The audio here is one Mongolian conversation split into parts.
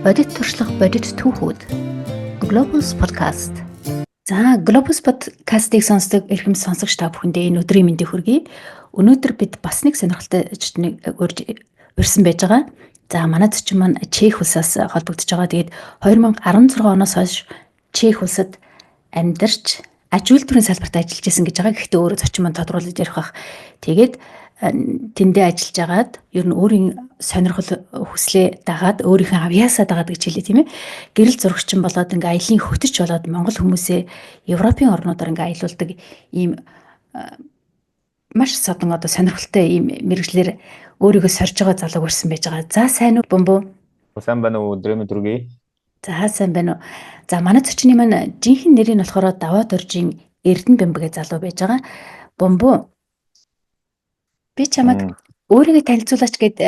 Бодит туршлага, бодит түүхүүд. Globus podcast. За, Globus podcast-ыг сонсдог эрхэм сонсогч та бүхэндээ энэ өдрийн мэндийг хүргэе. Өнөөдөр бид бас нэг сонирхолтой зочныг урьсан байж байгаа. За, манай зочин маань Чех улсаас холбогдож байгаа. Тэгээд 2016 оноос хойш Чех улсад амьдарч аж үйлдвэрийн салбарт ажиллаж исэн гэж байгаа. Гэхдээ өөрөө зочин маань тодруулж ярих бах. Тэгээд тэндээ ажиллаж агаад ер нь өөрийн сонирхол хүслээ дагаад өөрийнхөө авьяасаа дагаад гэж хэлээ тийм ээ. Гэрэл зурагчин болоод ингээ аялын хөтөч болоод Монгол хүмүүсээ Европын орнуудаар ингээ аялуулдаг ийм маш содон одоо сонирхолтой ийм мэрэгчлэр өөрийгөө сорж байгаа залуу урьсан байж байгаа. За сайн уу бомбоо? Сайн байна уу өдрийн түргий? За сайн байна уу. За манай зочны маань жинхэнэ нэрийг болохоор Даваад Оржийн Эрдэнэ Бямбагийн залуу байж байгаа. Бомбоо би чамд өөрийгөө танилцуулаач гэд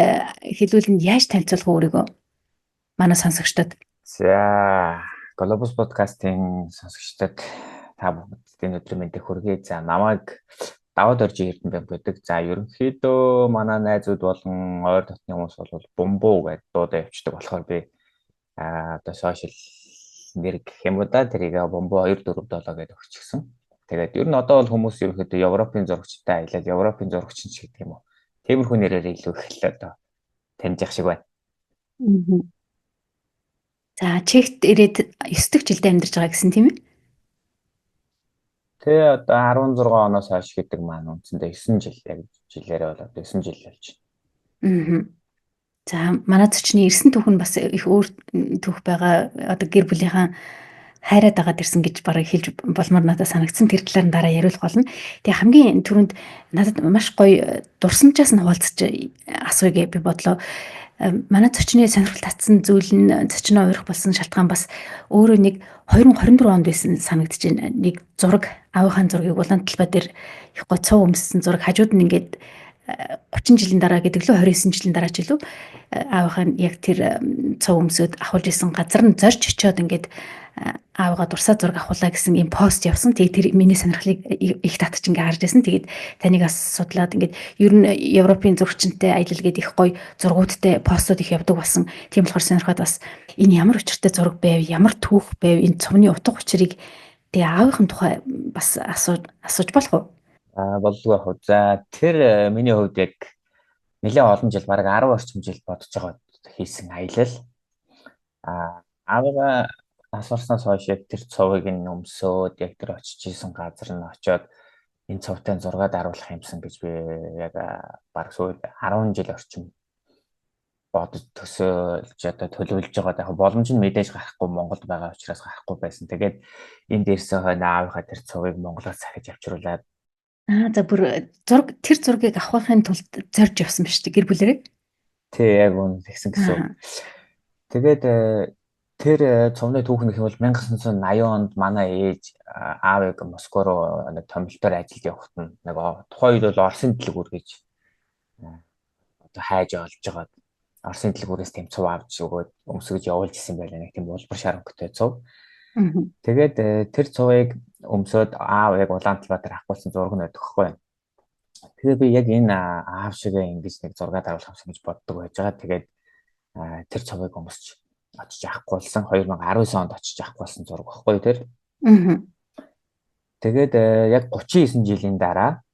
хэлүүлэнд яаж танилцуулах вэ өөрийгөө манай сонсогчдод? За, Globus podcast-ийн сонсогчдод та бүхэнд энэ өдрийн мэндийг хүргэе. За, намайг Даваад Оржийн Эрдэнэ Бямб гэдэг. За, ерөнхийдөө манай найзууд болон ойр дотны хүмүүс бол Бомбоо гэдэг дуудаа явуулдаг болохоор би одоо сошиал нэр гэх юм уу да тэрийг Бомбоо 247 гэдэг өгчихсөн. Тэгээд ер нь одоо бол хүмүүс ерөнхийдөө Европын зурагчтай аялал Европын зурагчин ч гэдэг юм уу. Тиймэрхүү нэрээр илүү их л одоо таньжих шиг байна. За Чехт ирээд 9 дэх жилдээ амьдарч байгаа гэсэн тийм ээ? Тэгээ одоо 16 оноос хойш гэдэг маань үндсэндээ 9 жил яг жилээрээ бол одоо 9 жил болж байна. За манай зочны ирсэн түүх нь бас их өөр түүх байгаа. Одоо гэр бүлийнхэн хайраад агаад ирсэн гэж барыг хэлж болмоор надад санагдсан. Тэр талаар нь дараа яриулах болно. Тэгээ хамгийн түрүүнд надад маш гоё дурсамжаас нь хуваалцаж асууя гэж би бодлоо. Манай зочны сонирхол татсан зүйл нь зочноо уурах болсон шалтгаан бас өөрөө нэг 2024 онд байсан санагдаж байна. Нэг зураг аавынхаа зургийг улаан талбай дээр их гоо цов өмссөн зураг хажууд нь ингээд 30 жилийн дараа гэдэг лөө 29 жилийн дараа ч илүү аавынхаа яг тэр цов өмсөд авахулж исэн газар нь зорж очиод ингээд аавгаа дурсаа зураг авахулаа гэсэн юм пост явсан. Тэгээд тэр миний сонирхлыг их татч ингээ харж байсан. Тэгээд таныг бас судлаад ингээд ер нь Европын зурагчинтай аялал гэдэг их гоё зургуудтай постууд их явдаг болсон. Тийм болохоор сонирхоод бас энэ ямар учиртай зураг байв, ямар түүх байв, энэ цовны утга учирыг тэгээ аавынхын тухай бас асууж болох уу? Болдгоо хөө. За тэр миний хувьд яг нэлээд олон жил бараг 10 орчим жил бодож байгаа хийсэн аялал. Аавгаа асуурснаас хойш яг тэр цовыг нь өмсөөд яг тэр очиж исэн газар нь очиод энэ цовтай зургаад харуулах юмсан гэж би яг бараг сүүл 10 жил орчим бодож төсөөлж одоо төлөвлөж байгаа. Яг боломж нь мэдээж гарахгүй Монголд байгаа учраас гарахгүй байсан. Тэгээд энэ дээрсээ хойно аавынхаа тэр цовыг Монголоос сахиж авчруулад за бүр тэр зургийг авахын тулд зорж явсан ба шүү дээ гэр бүлэрээ. Тий яг үнэ тэгсэн гэсэн. Тэгээд тэр цовны түүх нөх юм бол 1980 онд манай ээж аавыг Москва руу нэг томилтоор ажилд явахт нь нэг тухайн үед бол Оросын дэлгүүр гэж одоо хайж олж байгаа. Оросын дэлгүүрээс тийм цов авч өгөөд өмсгөж явуулж исэн байлаа нэг тийм улбар шарангатай цов. Тэгээд тэр цувыг өмсөд аав яг улаан талбай дээр авахгүйсэн зураг нь байдаг хгүй. Тэгээ би яг энэ аав шигээ ингэж нэг зургаад харуулах юмсан гэж боддог байж байгаа. Тэгээд тэр цувыг өмсч очиж авахгүйсэн 2019 онд очиж авахгүйсэн зураг хгүй тэр. Тэгээд яг 39 жилийн дараа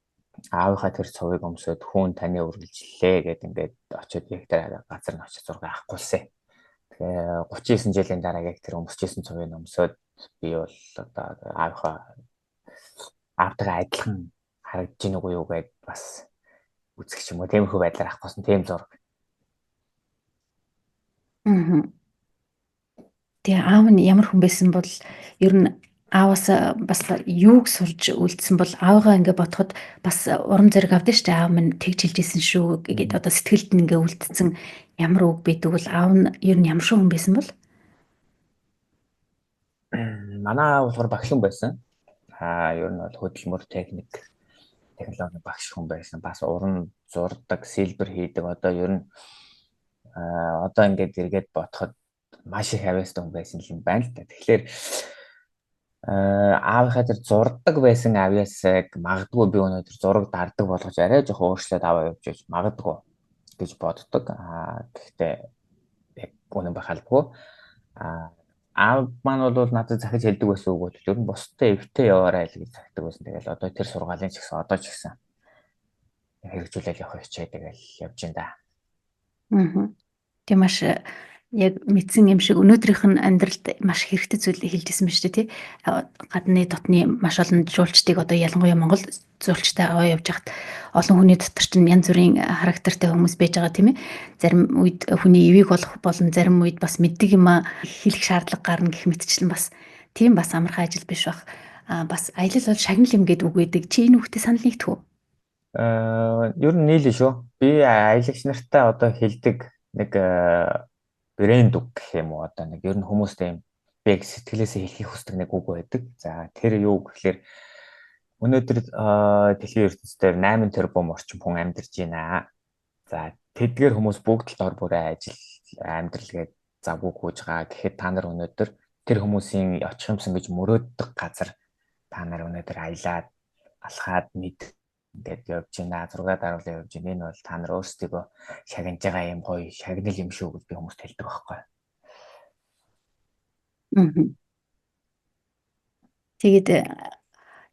аавынхаа тэр цувыг өмсөд хүн таны үргэлжлэлээ гэд ингээд очиод яг тэр газар нь очиж зураг авахгүйсэн. 39 жилийн дараа яг тэр өмсөжсэн цувыг өмсөд би бол одоо аавтайгаа адилхан харагдаж гин үгүй юу гэд бас үзэх юм уу тиймэрхүү байдлаар авахгүйсэн тийм зураг. Тэгээ аав нь ямар хүн байсан бол ер нь ааваас бас юуг сурж үлдсэн бол аавгаа ингээ бодоход бас урам зориг авдаа штэ аав минь тэгж хэлжсэн шүү гэдэг одоо сэтгэлд нь ингээ үлдсэн ямар үг байдаг бол аав нь ер нь ямар хүн байсан бол манай аав болохоор багш хүн байсан. Ер нь бол хөдөлмөр технологи багш хүн байсан. Бас уран зурдаг, сэлбэр хийдэг. Одоо ер нь одоо ингээд эргээд бодоход маш их авьяастай хүн байсан юм байна л да. Тэгэхээр аавынхаа тэр зурдаг байсан авьяасыг магадгүй би өнөөдөр зураг дарддаг болгож арай жоох өөрчлөлт аваа явж магадгүй гэж боддог. Гэхдээ яг үнэн байх албагүй. Аав маань бол надад захиж хэлдэг байсан үг бол ер нь бусдаа эвтэй яваарай л гэж захидаг байсан. Тэгэл одоо тэр сургаалын ч гэсэн одоо ч гэсэн хэрэгжүүлэл явах хичээ тэгэл явж байна да. Тийм маш яг мэдсэн юм шиг өнөөдрийнх нь амьдралд маш хэрэгтэй зүйл хэлжсэн байна шүү дээ тий. Гадны дотны маш олон жуулчдыг одоо ялангуяа Монгол зуулчтай аваа явж хахад олон хүний дотор чинь янз бүрийн характертай хүмүүс байж байгаа тийм ээ. Зарим үед хүний эвийг болох болон зарим үед бас мэддэг юм хэлэх шаардлага гарна гэх мэтчлэн бас тийм бас амархан ажил биш бах. Бас аялал бол шагнал юм гэдэг үг байдаг. Чи энэ үгтэй санал нэгдэх үү? Ер нь нийлээ шүү. Би аялагч нартай одоо хэлдэг нэг брэнд үг гэх юм уу одоо нэг ер нь хүмүүстэй юм бэг сэтгэлээсээ хэлхийг хүсдэг нэг үг байдаг. За тэр юу гэхээр өнөөдөр дэлхийн ертөнцийн 8 тэрбум орчим хүн амьдарч байна. За тэдгээр хүмүүс бүгд л дор бүрээ ажил амьдрал гээд зав үг хөөж байгаа. Гэхэд та нар өнөөдөр тэр хүмүүсийн очих юмсан гэж мөрөөддөг газар та нар өнөөдөр аялаад алхаад мэд ингээд явж байна. Зураг даруулаа явж байна. Энэ бол та нар өөрсдөө шагнаж байгаа юм гоё шагнал юм шүү гэж би хүмүүст хэлдэг байхгүй. Тэгээд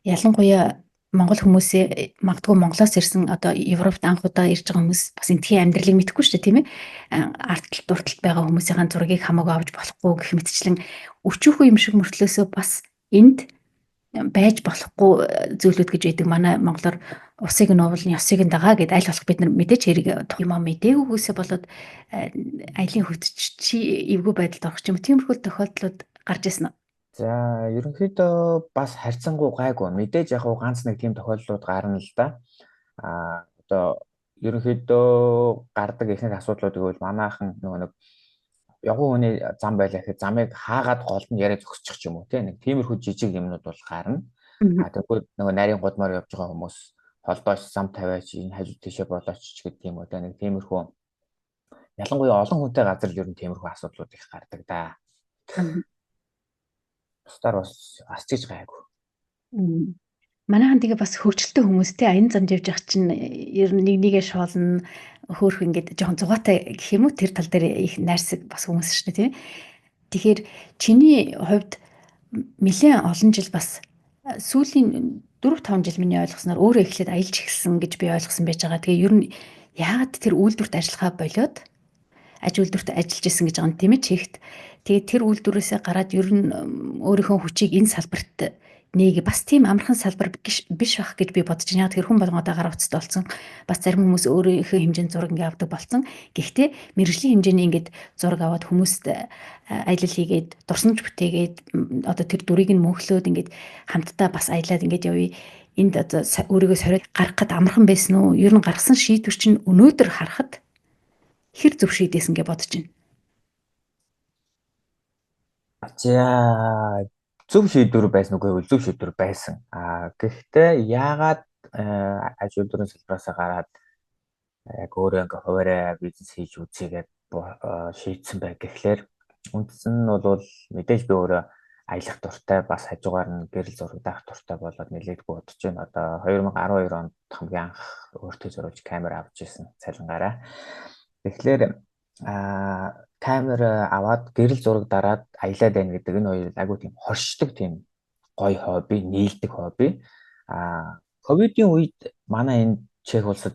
ялангуяа Монгол хүмүүсээ магадгүй Монголоос ирсэн одоо Европт анх удаа ирж байгаа хүмүүс бас энтхийн амьдралыг мэдэхгүй шүү дээ тийм ээ. Арталт дурталт байгаа хүмүүсийн зургийг хамаагүй авч болохгүй гэх мэтчлэн өчүүхэн юм шиг мөртлөөсөө бас энд байж болохгүй зүйлүүд гэж байдаг. Манай монголоор усыг нь уулна, ёсыг нь дагаа гэд аль болох бид нар мэдээж хэрэг юм мэдээгүйгээсээ болоод аялын хөвдөж чи эвгүй байдалд орох юм. Тиймэрхүү тохиолдлууд гарч ирсэн үү? За ерөнхийдөө бас харьцангуй гайгүй. Мэдээж яг ганц нэг тийм тохиолдлууд гарна л да. Одоо ерөнхийдөө гардаг ихэнх асуудлуудыг бол манайхан нөгөө нэг явган хүний зам байлаа гэхэд замыг хаагаад голд нь яриа зогсчих юм уу тийм нэг тиймэрхүү жижиг юмнууд бол гарна. Тэгвэл нөгөө нарийн гудмаар явж байгаа хүмүүс холдооч зам тавиач энэ хажууд тийшээ болооч ч гэдэг юм уу тийм нэг тиймэрхүү ялангуяа олон хүнтэй газар л ер нь тиймэрхүү асуудлууд их гардаг да. Бусдаар бас асчиж гайгүй. Манайхан тэгээ бас хөвчлөлтөө хүмүүстэй аян замд явж явах чинь ер нь нэгээ шоолно хөөх ингээд жоохон зугаатай гэх юм уу тэр тал дээр их найрсаг бас хүмүүс шүү дээ тийм. Тэгэхээр чиний хувьд нэлээд олон жил бас сүүлийн 4-5 жил миний ойлгосноор өөрөө эхлээд аялж эхэлсэн гэж би ойлгосон байж байгаа. Тэгээ ер нь яагаад тэр үйлдвэрт ажиллахаа болоод үйлдвэрт ажиллаж исэн гэж байгаа юм тийм ээ чихт. Тэгээ тэр үйлдвэрээсээ гараад ер нь өөрийнхөө хүчийг энэ салбарт нэг бас тийм амархан салбар биш байх гэж би бодож байна. Яг тэр хүн болгоодоо гараа уцтай болсон. Бас зарим хүмүүс өөрийнхөө хэмжээнд зураг ингээ авдаг болсон. Гэхдээ мэрэгжлийн хэмжээний ингээд зураг аваад хүмүүст аялал хийгээд дурсамж бүтээгээд одоо тэр дүрийг нь мөнхлөөд ингээд хамтдаа бас аялаад ингээд явъя. Энд одоо өөрийгөө сориод гаргахад амархан байсан уу? Ер нь гаргасан шийдвэр чинь өнөөдөр харахад хэр зөв шийдээсэн гэж бодож байна. За зөв шийдвэр байсан үгүй зөв шийдвэр байсан. Гэхдээ яагаад аж үйлдвэрийн салбараас гараад яг өөрөө ингээ хуваарай бизнес хийж үзьегээд шийдсэн бай гэхлээр үндсэн нь бол мэдээж би өөрөө аялах дуртай бас хажуугаар нь гэрэл зураг даах дуртай болоод нэлээдгүй бодож байна. Одоо 2012 онд хамгийн анх өөртөө зориулж камер авч ирсэн цалингаараа. Тэгэхээр камер аваад гэрэл зураг дараад аялаад байна гэдэг энэ хоёр айгүй тийм хоршдог тийм гоё хобби, нийлдэг хобби. Ковидын үед манай энэ Чех улсад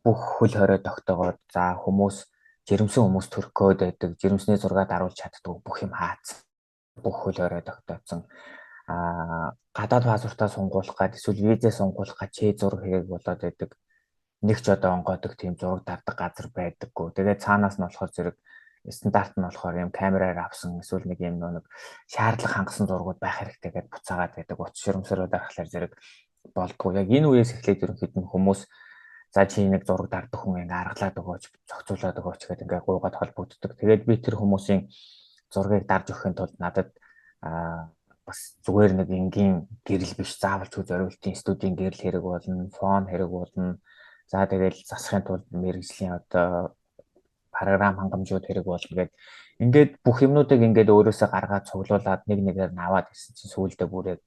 бүх хөл хорой тогтоогоод за хүмүүс жирэмсэн хүмүүс төрөхөөд байдаг, жирэмсний зураг даруулж чаддаг бүх юм хаацсан. Бүх хөл хорой тогтооцсон. Гадаад паспортаа сунгуулах гад эсвэл визээ сунгуулах гад Чех зураг хэрэг болоод байдаг. Нэг ч одоо онгойдог тийм зураг дардаг газар байдаггүй. Тэгээд цаанаас нь болохоор зэрэг стандарт нь болохоор юм камераар авсан эсвэл нэг юм нэг шаардлага хангасан зургууд байх хэрэгтэй гэдээ буцаагаад байдаг. Утас ширээмсрүү дарахлаар зэрэг болдгоо. Яг энэ үеэс эхлээд ерөнхийдөө хүмүүс за чи нэг зураг дардаг хүн ингээ аргалаад өгөөч, зохицуулаад өгөөч гэдэг ингээ гуйгаад холбогддог. Тэгээд би тэр хүмүүсийн зургийг дарж өгөхийн тулд надад бас зүгээр нэг энгийн гэрэл биш заавал ч зориултын студийн гэрэл хэрэг болно, фон хэрэг болно. За тэгэл засахын тулд мэрэгжлийн одоо програм хангамжууд хэрэг болно ингээд бүх юмнуудыг ингээд өөрөөсөө гаргаад цуглуулад нэг нэгээр нь аваад ирсэн чинь сүүлдээ бүрээ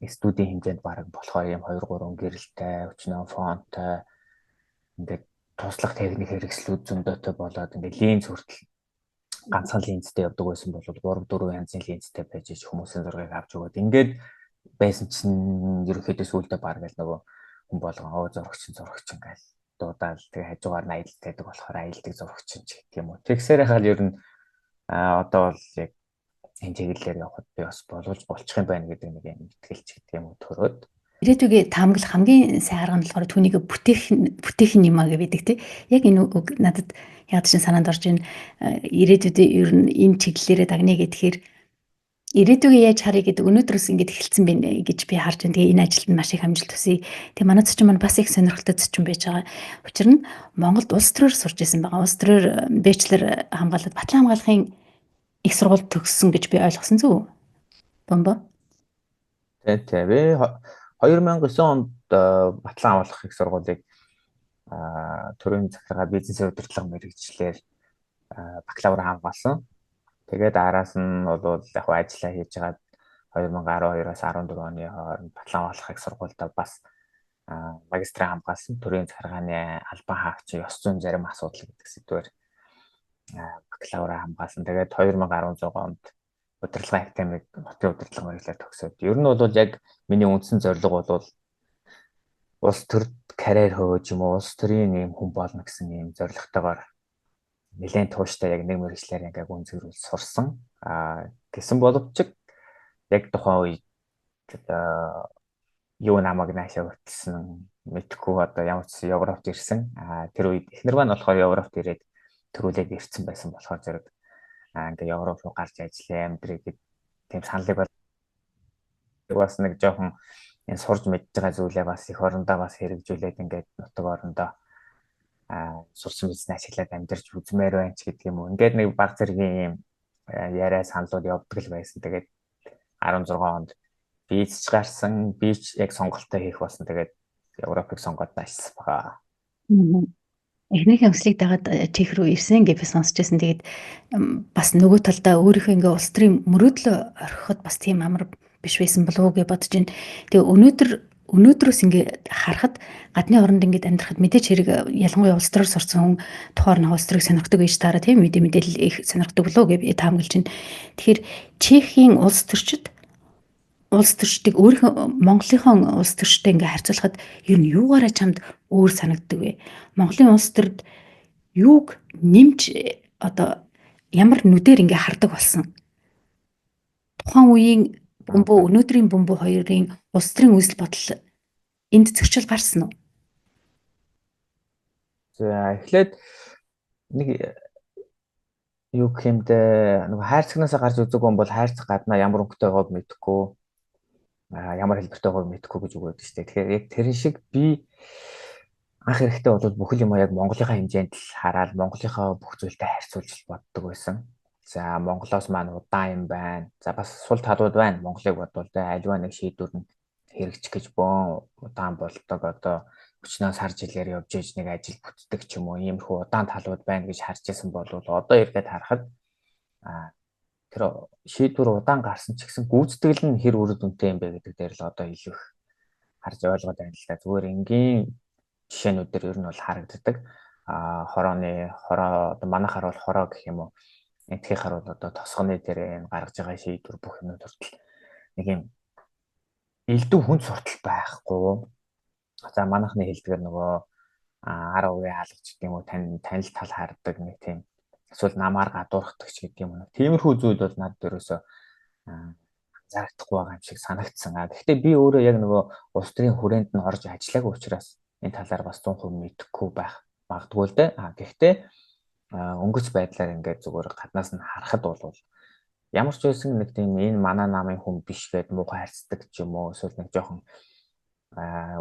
студийн хэмжээнд бараг болохоор юм 2-3 гэрэлтэй, өчнөө фонтой ингээд туслах техник хэрэгслүүд зөндөөтэй болоод ингээд линз хүртэл ганцхан линзтэй явдаг байсан бол 3-4 янзын линзтэй байж хүмүүсийн зургийг авч өгөөд ингээд байсан чинь ерөнхийдөө сүүлдээ баг л нөгөө хүн болгон зурагч ингээл дуудаал тэгээ хажуугаар нь аялддаг болохоор аялдаг зурагч ч гэх юм уу. Тэгсээр хаад ер нь одоо бол яг энэ чиглэлээр явхад би бас болчих юм байна гэдэг нэг юм итгэлч гэдэг юм уу төрөөд. Ирээдүгээ таамаглах хамгийн сайн арга нь болохоор түүнийг бүтээх юм аа гэдэг тий. Яг энэ үг надад яг чинь санаанд орж ийн ирээдүйдээ ер нь энэ чиглэлээрээ дагнаа гэхээр ирээдүгээ яаж харъя гэдэг өнөөдрөөс ингэж эхэлсэн байна гэж би харж байна. Тэгээ энэ ажилд нь маш их амжилт төсөй. Тэгээ манай цочин маань бас их сонирхолтой цочин байж байгаа. Учир нь Монголд улс төрөөр сурч исэн байгаа. Улс төрөөр бэчлэр хамгаалалт батлан хамгаалахын их сургууль төгссөн гэж би ойлгосон зү. Бомбо. Тий. Би 2009 онд батлан хамгаалах их сургуулийг төрийн захиргаа бизнесийн удирдлага мэргэжлэр бакалавр хамгаалсан. Тэгээд араас нь бол яг ажиллаа хийж байгаа 2012-аас 14 оны хооронд батлан хамгаалах их сургуультай бас магистраа хамгаалсан. Төрийн захиргааны албан хаагчийн ёс зүйн зарим асуудал гэдэг сэдвээр бакалавр хамгаалсан. Тэгээд 2016 онд удирдлагын академик хотын удирдлага мэргэжлээр төгсөөд. Ер нь бол яг миний үндсэн зорилго бол улс төрд карьер хөөж юм уу улс төрийн юм хүн болно гэсэн юм зорилготойгоор нэлээд тууштай яг нэг мэргэжлэр ингээ гүн зэрүүл сурсан. Гэсэн боловч яг тухайн үед юу намайг наашаа хөтлсөн мэдхгүй одоо ямар ч Европт ирсэн. Тэр үед эхнэр маань болохоор Европт ирээд төрүүлээд ирсэн байсан болохоор зэрэг ингээ Европ руу гарч ажиллаа амьдрий гэд тийм саналыг бас нэг жоохон энэ сурж мэдж байгаа зүйлээ бас их орондоо бас хэрэгжүүлээд ингээд нутаг орондоо сурсан мэдснээ ашиглаад амьдарч үзмээр байна ч гэдэг юм уу. Ингээд нэг баг зэргийн яриа саналууд явдаг л байсан. Тэгээд 16 онд бийч гарсан, бийч яг сонголтоо хийх болсон. Тэгээд Европыг сонгоод ажилласан байгаа. Эхнийхээ хүслийг дагаад чих рүү ирсэн гэж би сонсч байсан. Тэгээд бас нөгөө талдаа өөрийнхөө ингээ улс төрийн мөрөөдлөө орхиход бас тийм амар биш байсан болов уу гэж бодож байна. Тэгээ өнөөдрөөс ингээ харахад гадны оронд ингээ амьдрахад мэдээч хэрэг ялангуяа улс төрөөр сурсан хүн тухайн улс төрийг сонирхдаг гэж таараа тийм мэдээлэл их сонирхдаг болов уу гэж би таамаглаж байна. Тэгэхээр Чехийн улс төрчдийг өөрийнхөө Монголынхон улс төрчтэй ингээ харьцуулахад ер нь юугаараа чамд өөр санагддаг вэ? Монголын улс төрд юуг нэмж одоо ямар нүдээр ингээ хардаг болсон? Тухайн үеийн бөмбөө өнөөдрийн бөмбөө хоёрын улс төрийн үзэл бодол энд зөрчил гарсан уу? За эхлээд нэг юу гэмдэ нэг хайрцагнаасаа гарч үзэг хүн бол хайрцаг гаднаа ямар өнгөтэй байгааг мэдэхгүй ямар хэлбэртэй байгааг мэдэхгүй гэж үгээд штэ. Тэгэхээр яг тэрэн шиг би анх эрэхтэй бол бүхэл юм яг Монголынхаа хэмжээнд л хараад Монголынхаа бүх зүйлтэй харьцуулж боддог байсан. За Монголоос маань удаан юм байна. За бас сул талууд байна. Монголыг бодвол альва нэг шийдвэр нь хэрэгжих гэж бөөн удаан болдог одоо 30 сар жилээр явж иж нэг ажил бүтдэг ч юм уу иймэрхүү удаан талууд байна гэж харж байсан бол одоо эргээд харахад тэр шийдвэр удаан гарсан ч гэсэн гүйцэтгэл нь хэр үр дүнтэй юм бэ гэдэг дээр л одоо илүү их харж ойлгоод байна л да. Зүгээр энгийн жишээнүүдээр ер нь бол харагддаг. Хороо одоо манайхаар бол хороо гэх юм уу. Энтхийхэр бол одоо тосгоны дээр энэ гаргаж байгаа шийдвэр бүх юмуд хүртэл нэг юм элдв хүнд суртал байхгүй. За манайхны хэлдгээр нөгөө 10% хаалгач гэдэг юм уу танил тал хардаг нэг тийм эсвэл намаар гадуурхдаг ч гэдэг юм уу. Тиймэрхүү зүйл бол надад ерөөсөө анзаардахгүй байгаа юм шиг санагдсан. Гэхдээ би өөрөө яг нөгөө улс төрийн хүрээнд нь орж ажиллаагүй учраас энэ талаар бас 100% мэдэхгүй байх магадгүй л дээ. Гэхдээ өнгөц байдлаар ингээд зүгээр гаднаас нь харахад бол ямар ч байсан нэг тийм энэ манай намын хүн биш гэдэг муухай харьцдаг ч юм уу эсвэл нэг жоохон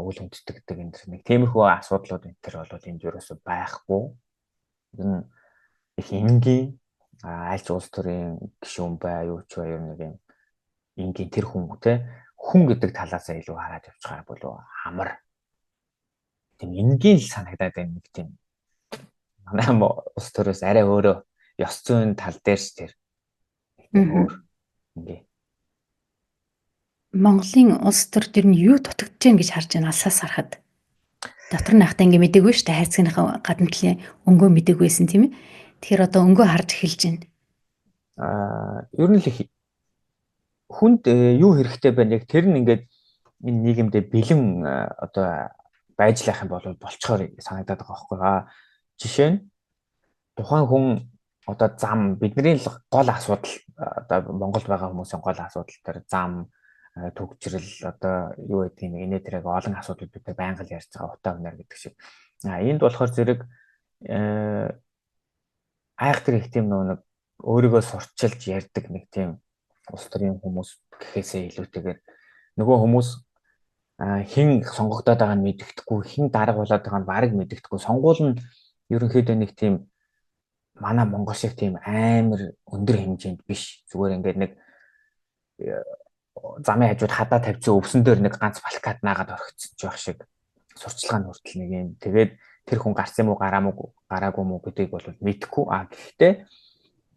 үл хөнддөгдөг энэ нэг тиймэрхүү асуудлууд энэ төр бол энд ерөөсөө байхгүй. Энэ их энгийн альч улс төрийн гишүүн бай юу ч бай нэг юм энгийн тэр хүн гэдэг талаас илүү хараад явчихаар болов амар тийм энгийн л санагдаад байна нэг тийм манай улс төрөөс арай өөрөө ёс зүйн тал дээр ч тэр өөр ингээ Монголын улс төрд ер нь юу дутагдж байна гэж харж байна алсаас харахад дотор нь ахтаа ингээ мэдээгүй шүү дээ хайрцагийнхаа гадна талын өнгөө мэдээгүй байсан тийм ээ. Тэгэхээр одоо өнгөө харж эхэлж байна. ер нь л хүнд юу хэрэгтэй байна яг тэр нь ингээд энэ нийгэмдээ бэлэн одоо байж лах юм бол болцохоор санагдаад байгаа байхгүй. Жишээ нь тухайн хүн одоо зам бидний гол асуудал одоо Монголд байгаа хүмүүсийн гол асуудал тэр зам төгжрөл одоо юу гэдэг юм инээ тэрэг олон асуудлуудтай байнга л ярьж байгаа утаа өнөр гэдэг шиг. Энд болохоор зэрэг айхтар их тийм нэг өөрийгөө сурчилж ярьдаг нэг тийм улс төрийн хүмүүс гэхээсээ илүүтэйгээр нөгөө хүмүүс хин сонгогдоод байгааг нь мэддэхгүй, хин дарга болоод байгааг нь барыг мэддэхгүй. Сонгуул нь ерөнхийдөө нэг тийм манай Монгол шиг тийм амар өндөр хэмжээнд биш. Зүгээр ингээд нэг замын хажууд хадаа тавьсан өвсөн дээр нэг ганц плакат наагаад орхицож байх шиг сурчлагын хүртэл нэг юм. Тэгээд тэр хүн гарсан юм уу гараагүй мүү гэдгийг бол мэдэхгүй. Гэхдээ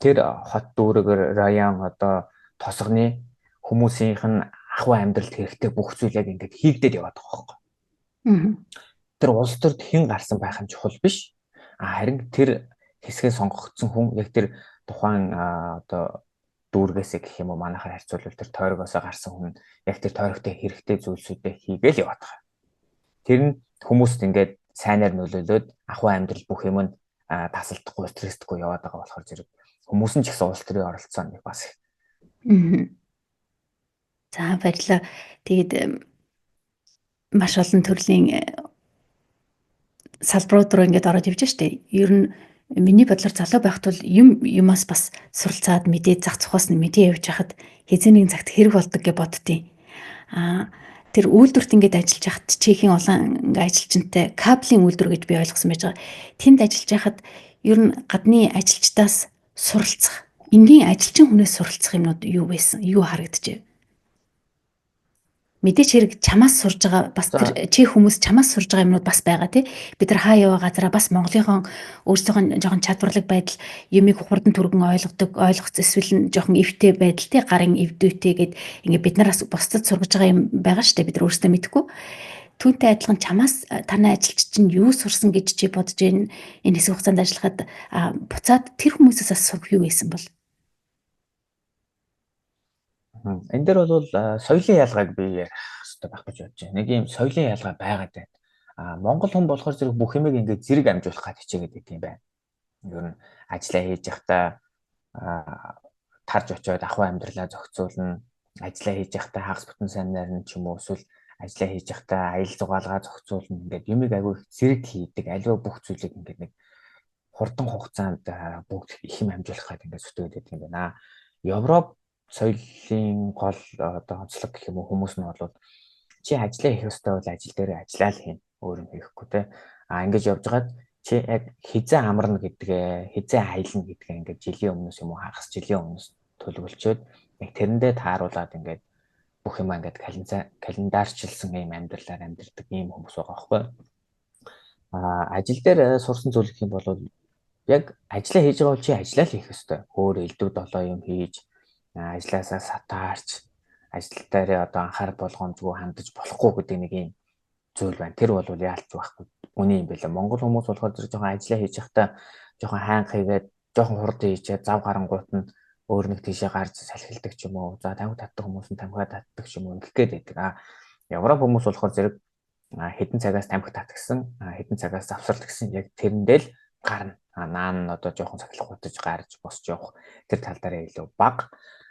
тэр хот дүүрэг район одоо тосгоны хүмүүсийнх нь ахуй амьдралд хэрэгтэй бүх зүйл яг ингээд хийгдээд яваад байгаа байхгүй. Тэр улс төрд хэн гарсан байх нь чухал биш. Харин тэр хэсгээ сонгогдсон хүн яг тэр тухайн одоо дүүргээсээ гэх юм уу манайхаар харьцуулбал тэр тойрогоосоо гарсан хүн яг тэр тойрогтой хэрэгтэй зүйлсүүдээ хийгээл яваад байгаа. Тэр нь хүмүүст ингээд сайнаар нөлөөлөөд ахуй амьдрал бүх юм нь тасалдахгүй, стрессдэггүй яваад байгаа болохоор зэрэг хүмүүс нь ч гэсэн улс төрийн оролцоо нэг бас их. За баярлалаа. Тэгээд маш олон төрлийн салбарууд руу ингээд ороод явж штэ. Ер нь миний бодлоор залуу байхад бол юмас бас суралцаад мэдээ зах цухаас нь мэдээ явж хахад хэзээ нэгэн цагт хэрэг болдог гэж боддیں۔ Тэр үйлдвэрт ингээд ажиллаж хахад чихийн олон ингээд ажилчинтай кабелийн үйлдвэр гэж би ойлгосон байж байгаа. Тэнд ажиллаж хахад ер нь гадны ажилчдаас суралцах, энгийн ажилчин хүнээс суралцах юмнууд юу байсан? Юу харагджээ? Мэдээч хэрэг чамаас сурж байгаа бас тэр чи хүмүүс чамаас сурж байгаа юмнууд бас байгаа тий. Бид нар хаа яваа газараа бас Монголынхон өөрсдийнх нь жоохон чадварлаг байдал юмыг хурдан түргэн ойлгох эсвэл жоохон эвтэй байдал тий гарын эвдүүтэй гэд ингээ бид нараас бусдад сургаж байгаа юм байгаа штэ бид нар өөрсдөө мэдгүй. Түүнтэй адилхан чамаас танай ажилч чинь юу сурсан гэж чи бодож энэ хэсэг хугацаанд ажиллахад буцаад тэр хүмүүсээс бас сурах юу байсан бол? Энэ дээр бол соёлын ялгааг би ярих хэрэгтэй байх гэж бодож байна. Нэг юм соёлын ялгаа байгаад байна. Монгол хүн болохоор зэрэг бүх юмыг ингээд зэрэг амжуулах гад хичээгээд байт юм байна. Ер нь ажиллаа хийж явахдаа тарж очиод ахуй амьдралаа зохицуулна. Ажиллаа хийж явахдаа хагас бүтэн сайн найрна ч юм уу эсвэл ажиллаа хийж явахдаа аял зугаалгаа зохицуулна. Ингээд юмыг аягүй зэрэг хийдэг. Аливаа бүх зүйлийг ингээд нэг хурдан хугацаанд бүгд их юм амжуулах гад ингээд зүтгээд байт юм байна. Европ соёлын гол одоо онцлог гэх юм уу хүмүүс нь бол чи ажиллаа хийх ёстой бол ажил дээр ажиллаа л хийн өөр юм хийхгүй те. Ингэж явж байгаад чи яг хизээ амарна гэдгээ хизээ аялна гэдгээ ингээд жилийн өмнөөс юм уу хагас жилийн өмнөөс төлөвлөчөөд яг тэрэндээ тааруулаад ингээд бүх юм ингээд календарчилсан юм амьдралаар амьдэрдэг ийм хүмүүс байгаа байхгүй. Ажил дээр сурсан зүйл гэх юм бол яг ажиллаа хийж байгаа бол чи ажиллаа л хийх ёстой. Өөр элдв долоо юм хийж ажилласаа сатаарч ажил дээр одоо анхаарал болгоомжгүй хандаж болохгүй гэдэг нэг юм зүйл байна. Тэр бол яалч байхгүй үний юм байлаа. Монгол хүмүүс болохоор зөв жоохон ажиллаа хийж явахдаа жоохон хаанх хийгээд жоохон хурд хийчээ зав гарангуут нь өөр нэг тийшээ гарч салхилдаг ч юм уу. За тамхи татдаг хүмүүс нь тамхиа татдаг ч юм уу гэх гээд байдаг. Европ хүмүүс болохоор зэрэг хэдэн цагаас тамхи татгсан, хэдэн цагаас завсрал гэсэн яг тэрэндээ л гарна. Наан нь одоо жоохон сахилах утаж гарч босч явах тэр тал дээр илүү бага.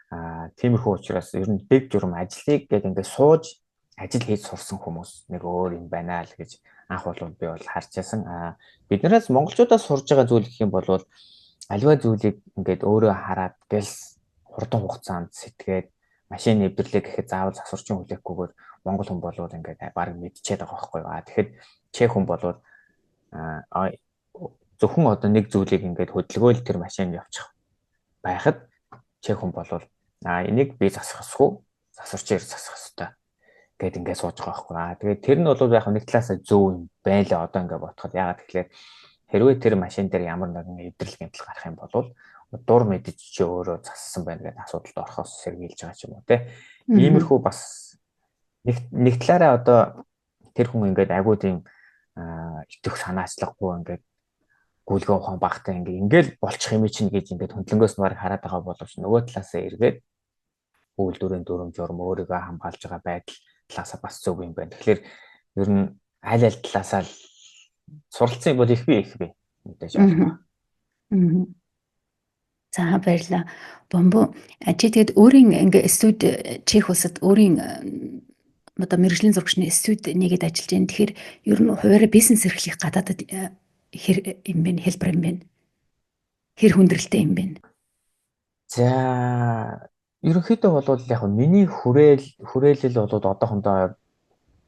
Тиймэрхүү учраас ер нь дэг журам ажлыг гээд ингээд сууж ажил хийж сурсан хүмүүс нэг өөр юм байна л гэж анх бол би бол харж байсан. Биднээс монголчуудаас сурж байгаа зүйл гэх юм бол аливаа зүйлийг ингээд өөрөө хараад гэл хурдан хугацаанд сэтгээд машин нэвдэрлээ гэхэд заавал засварчин хүлээхгүйгээр монгол хүн болвол ингээд баг мэдчихээд байгаа байхгүй. Тэгэхээр чех хүн болвол зөвхөн одоо нэг зүйлийг ингээд хөдөлгөөл тэр машин явчих байхад чех хүн болвол энийг би засахсгүй засварчээр засах хэрэгтэй гэд ингээд сууж байгаа байхгүй. Тэгээд тэр нь бол яг нэг талаасаа зөв юм байлаа одоо ингээд бодоход яагаад тэгэхээр хэрвээ тэр машин дээр ямар нэгэн эвдрэл гэмтэл гарах юм бол дур мэдэж чи өөрөө зассан байна гэдэг асуудалд орохоос сэргийлж байгаа ч юм уу те. Иймэрхүү бас нэг талаараа одоо тэр хүн ингээд агуу тийм итэх санаачлаггүй ингээд гүйлгэн ухаан багтаа ингээл болчих юм чинь гэж ингээд хөндлөнгөөс нь баг хараад байгаа боловч нөгөө талаасаа эргээд үйлдвэрийн дүрм журм өөрийгөө хамгаалж байгаа байдал талаасаа бас зөв юм байна. Тэгэхээр ер нь аль аль талаасаа суралцсан бол их би мэдээж олно. За баярлалаа. Бомбо чи тэгээд өөрийн ингээ студ чих улсад өөрийн одоо мэрэгжлийн зурагчны студ нэгэд ажиллаж байна. Тэгэхээр ер нь хуваараа бизнес эрхлэх гадаадад хэр юм бэ? Хэлбэр юм бэ? Хэр хүндрэлтэй юм бэ? За ерөнхийдөө бол яг миний хүрээлэл бол одоохондоо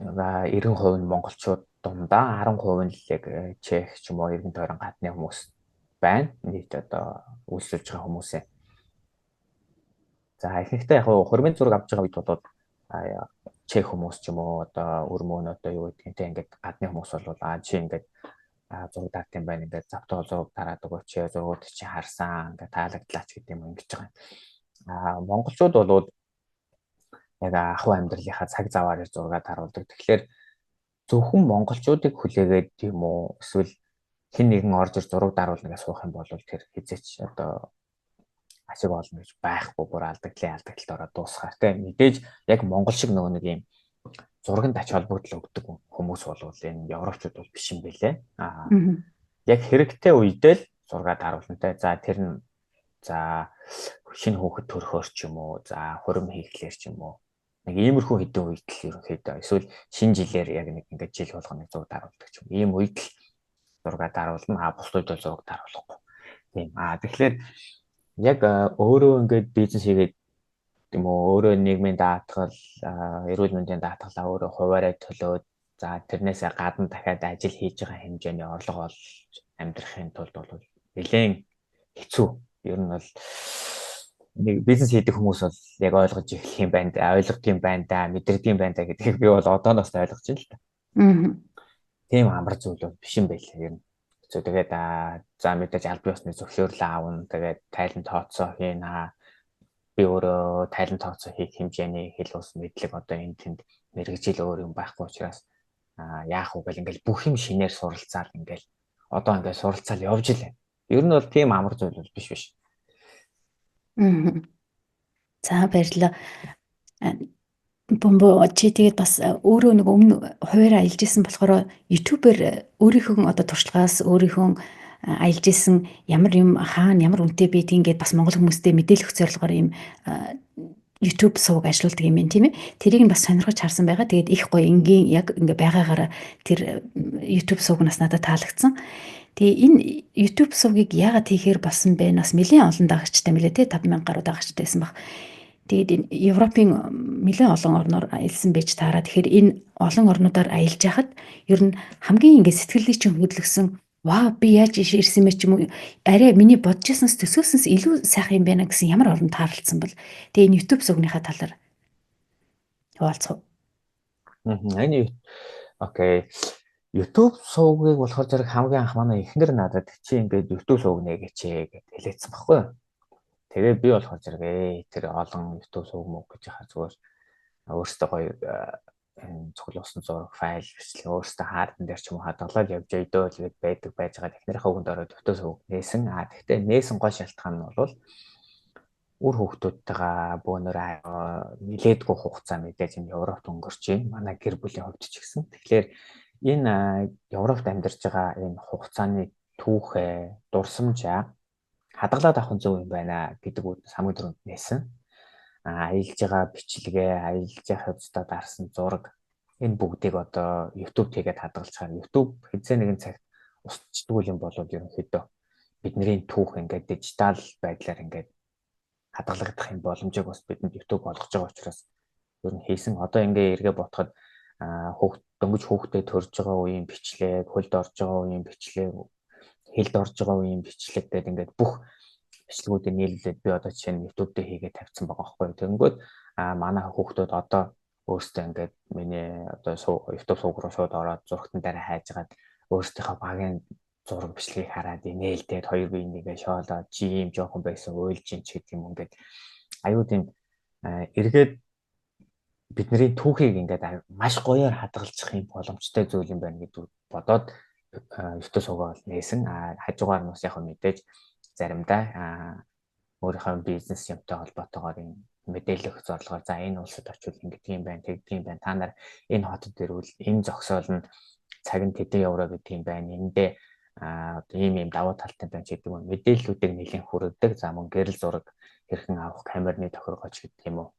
90% нь монголчууд дундаа 10% нь л яг чех ч юм уу иргэн тойрон гадны хүмүүс байна. Нийт одоо үйлчлүүлж байгаа хүмүүсээ. За ихэнхдээ яг хөрмийн зураг авч байгаа үед бол чех хүмүүс ч юм уу одоо өрмөн одоо юу гэдгийг те ингээд гадны хүмүүс бол чи ингээд зураг дарт юм байна ингээд завтаа зураг дараад өгөөч зургууд чи харсан ингээд таалагдлаач гэдэг юм ингэж байгаа. Монголчууд бол яг ахуй амьдралынхаа цаг заваар зураг харуулдаг. Тэгэхээр зөвхөн монголчуудыг хүлээгээд тийм үү эсвэл хэн нэгэн орж ир зураг даруулна гэж суух юм бол тэр хизээч одоо ашиг олно гэж байхгүй бүр алдагдлын алдагдлалд ороод дуусгаар тийм мэдээж яг монгол шиг нөгөө нэг юм зургийн тач холбогдол өгдөг хүмүүс бол энэ европчууд бол биш юм байлээ. Яг хэрэгтэй үедээ л зураг харуулна те. За тэр нь за шинэ хүүхэд төрөхөөр ч юм уу за хурим хийхлээр ч юм уу нэг иймэрхүү хэдэн үед л ерөнхийдөө эсвэл шинэ жилээр яг нэг ингээд жил болгоно зураг даруулдаг ч юм. Ийм үед л зураг даруулна. Бус үед бол зураг даруулахгүй. Тийм. Тэгэхээр яг өөрөө ингээд бизнес хийгээд тийм үү өөрөө нийгмийн даатгал, эрүүл мэндийн даатгалаа өөрөө хуваарай төлөөд за тэрнээсээ гадна дахиад ажил хийж байгаа хэмжээний орлого олж амьдрахын тулд бол нэлээд хэцүү. Ер нь бол нэг бизнес хийдэг хүмүүс бол яг ойлгож эхлэх юм байна да, ойлгох юм байна да, мэдэрдэг юм байна да гэдгийг би бол одооноос ойлгож байна л да. Тийм амар зүйл бол биш юм байлаа ер нь. Тэгээд за мэдээж аль биесны зөвшөөрлөө авна. Тэгээд тайлан тооцоо хийнэ. Би өөрөө тайлан тооцоо хийх хэмжээний хэл ус мэдлэг одоо энэ тэнд мэрэгжил өөр юм байхгүй учраас яах вэ гэл ингээл бүх юм шинээр суралцаал ингээл одоо ингээл суралцаал явж илээ. Ер нь бол тийм амар зүйл бол биш. За баярлалаа. Бомбо чи тэгээд бас өөрөө нэг өмнө хуваараа аялж исэн болохоор YouTube-ээр өөрийнхөө одоо туршлагаас өөрийнхөө аялж исэн ямар юм хаана ямар үнэтэй байдгийг ингээд бас монгол хүмүүстэй мэдээлэх зорилгоор юм YouTube сувг ажилладаг юм тийм ээ. Тэрийг нь бас сонирхож харсан байгаа. Тэгээд их гоё энгийн яг ингээ байгаагаар тэр YouTube сувгнаас надад таалагдсан. Тэгээ энэ YouTube сувгийг яагаад хийхээр болсон бэ? Бас нэлээд олон дагагчтай мэлээ те 5000 гаруй дагагчтай байсан баг. Тэгээд Европын нэлээд олон орноор аялсан байж таараа. Тэгэхээр энэ олон орнуудаар аялж яхад ер нь хамгийн ингээ сэтгэлийг чинь хөдөлгсөн вау би яаж ирсэн мэ ч юм уу арай миний бодож яснаас төсөөснөөс илүү сайхан юм байна гэсэн ямар орон таарлцсан бол тэгээ энэ YouTube сувгийнхаа талаар хуваалцах. Окей. YouTube сувгийг болохоор зэрэг хамгийн анх манай эхнэр надад чи ингээд YouTube сувг нэгээч гэж хэлээдсэн баггүй. Тэгээ би болохоор зэрэг тэр олон YouTube сувг мөг гэж хаа зүгээр өөртөө гоё цуглуулсан зураг файл бичлэг өөртөө хаардан дээр ч юм уу хадгалаад явж өдөө л гээд байдаг байж байгаа технэрийн хөвгөнд ороод YouTube сувг нээсэн. Гэхдээ нээсэн гол шалтгаан нь бол үр хүүхдүүдтэйгээ бөөнөр нилээдгүй хугацаа мэдээж энэ Европт өнгөрч байна. Манай гэр бүлийн хувьд ч гэсэн. Тэгэхээр энэ Европт амьдарч байгаа энэ хугацааны түүхээ, дурсамжаа хадгалаад авах нь зөв юм байна гэдэг үүднээс хамгийн түрүүнд нээсэн. Аялж байгаа бичлэгээ, аялж явах хэвцээ дарсан зураг энэ бүгдийг одоо YouTube тэгээд хадгалж байгаа. YouTube хэзээ нэгэн цагт устддаг юм бол ерөнхийдөө бидний түүх ингээд дижитал байдлаар ингээд хадгалагдах юм боломжийг бас бидэнд YouTube олгож байгаа учраас ер нь хийсэн. Одоо ингээ эргээ ботход дөнгөж хүүхдээ төрж байгаа үеийн бичлэг, хөлд орж байгаа үеийн бичлэг, хэлд орж байгаа үеийн бичлэг гэдэг ингээд бүх бичлэгүүдийг нийлүүлээд би одоо жишээ нь YouTube дээр хийгээд тавьсан байгаа байхгүй. Тэгэнгүүт манай хүүхдүүд одоо өөрсдөө ингээд миний одоо YouTube сувг руу шууд ороод зургтан дээр хайж агаад өөрсдийнхөө багийн зураг бичлэгийг хараад нээлтээд хоёр бие нэгээ шоолоод чи юм жоохон байсан уйлж ин ч гэдэг юм ингээд аюу тийм эргээд бидний түүхийг ингээд маш гоёор хадгалчих юм боломжтой зүйл юм байна гэдэг бодоод ертөнц суугаа бол нээсэн. Хажуугаар нь бас яг мэдээж заримдаа өөрийнхөө бизнес юмтай холбоотойгоор юм мэдээлэх зорилгоор за энэ улсад очивол ингэдэг юм байна, тэгдэг юм байна. Та нар энэ хотод ирвэл энэ зогсоол нь цаг нь тэдэн евро гэдэг юм байна. Эндээ одоо ийм давуу талтай байна ч гэдэг юм. Мэдээллүүдийг нэлийн хүргэдэг. За мөн гэрэл зураг хэрхэн авах, камерны тохиргооч гэдэг юм уу.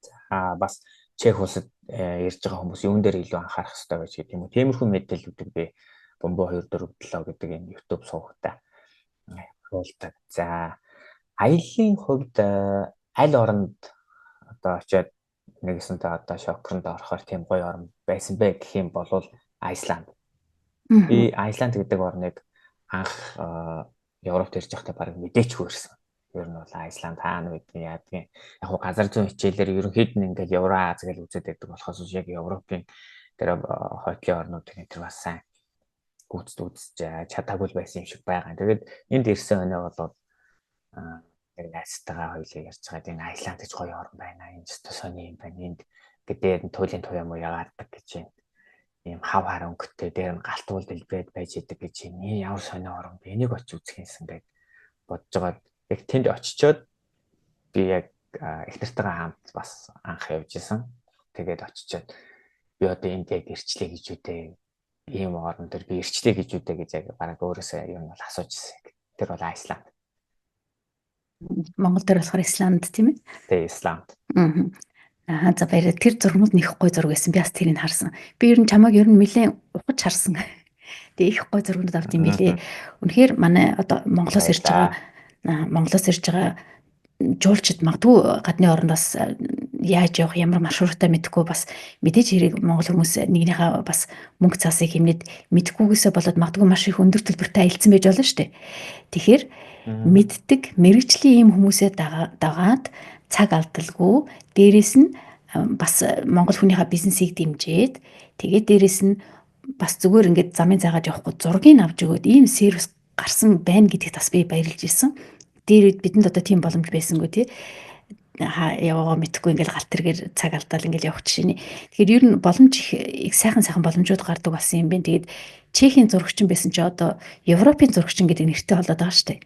За бас Чех улсад ирж байгаа хүмүүс юун дээр илүү анхаарах хэрэгтэй байж гэдэг юм уу. Тиймэрхүү мэдээллүүдийг би Бомбо 2 4 7 гэдэг энэ YouTube сувгатаа хуулдаг. За аяллаа хувьд аль оронд одоо очиод нэгсэнтэй одоо шоконд орохоор тийм гоё орн байсан бэ гэх юм бол Айсланд. Би Айсланд гэдэг орныг анх Европт ирж байхдаа баг мэдээчгүй ирсэн. Ер нь бол Айсланд хаана байдгийг яадгийн. Яг хуу газар зүйн хичээлээр ерөнхийд нь ингээл Евроаз гэж үзээд байдаг болохоос яг Европын тэр хойтлын орнууд энэ бас сайн үзэж чадаагүй байсан юм шиг байгаа. Тэгээд энд ирсэн өнөө бол яг найзтайгаа хоёулаа ярьж байгаа. Энэ Айсланд гэж гоё орн байна. Энэ ч сони юм байна. Энд гэдэг нь туйлын туяа муу яагааддаг гэж юм. Ийм хав хар өнгөтэй дээр нь галтуул дэлбээд байж идэг гэж юм. Ямар сони орн бэ? Энийг очиж үзэх юмсан гэж бодож байгаа. Яг тэнд очичоод би яг их нартайгаа хамт бас анх явж исэн. Тэгээд очичоод би одоо энд яг ирчлээ гэж үтэй. Ийм орн дээр би ирчлээ гэж үтэй гэж яг бараг өөрөөсөө юм бол асууж ирсэн. Тэр бол Айсланд. Монгол дээр болохоор Исланд тийм ээ. Тэгээ Исланд. За баяраа тэр зургууд нь их гой зураг байсан. Би бас тэрийг харсан. Би ер нь чамайг ер нь нэлээд ухаж харсан. Тэгээ их гой зургууд авд юм билээ. Үнэхээр манай одоо Монголоос ирж байгаа жуулчид магадгүй гадны оронд бас яаж явах, ямар маршрутаа мэдэхгүй бас мэдээж хэрэг монгол хүмүүс нэгнийхээ бас мөнгө цаасыг хэмнээд мэдэхгүйгээсээ болоод магадгүй маш их өндөр төлбөртэй аялсан байж болно шүү дээ. Тэгэхээр мэддэг мэрэгжлийн ийм хүмүүсээ дагаад цаг алдалгүй дээрэс нь бас монгол хүнийхээ бизнесийг дэмжиж тэгээд дээрэс нь бас зүгээр ингээд замын заагаад явахгүй зургийг авч өгөөд ийм сервис гарсан байна гэдэгт бас би баярлж ирсэн. Дээр бидэнд одоо тийм боломж байсангүй тий яваа мэдхгүй ингээл галт тэргээр цаг алдаал ингээл явах жишээ. Тэгэхээр ер нь боломж их сайхан боломжууд гардаг болсон юм байна. Тэгээд Чехийн зурагчин байсан чи одоо Европын зурагчин гэдэг нэртэй болоод байгаа шүү дээ.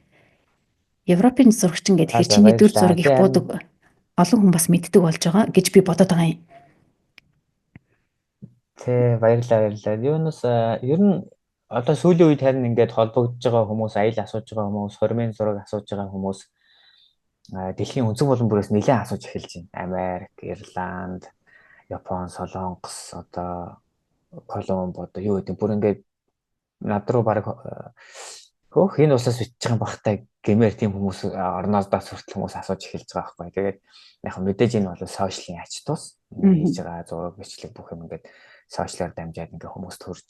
Европын зурагчин гэдэг хэр чиний дүр зураг их буудаг олон хүн бас мэддэг болж байгаа гэж би бодоод байгаа юм. Тэ баярлалаа. Юунаас ер нь одоо сүүлийн үед харин ингээд холбогдож байгаа хүмүүс, аял асууж байгаа хүмүүс, хормын зураг асууж байгаа хүмүүс дэлхийн өнцөг болон бүрээс нэлээд асууж эхэлж байна. Америк, Ирланд, Япон, Солонгос, одоо Колумб одоо юу гэдэг бүр ингээд над руу баг хөөх энэ усаас бичиж байгаа багтай гэмээр тийм хүмүүс орноос даас хүртэл хүмүүс асууж эхэлж байгаа байхгүй. Тэгээд яг мэдээж энэ бол сошиалын ач тус хийж байгаа зураг бичлэг бүх юм ингээд сошиалаар дамжаад ингээд хүмүүст хүрж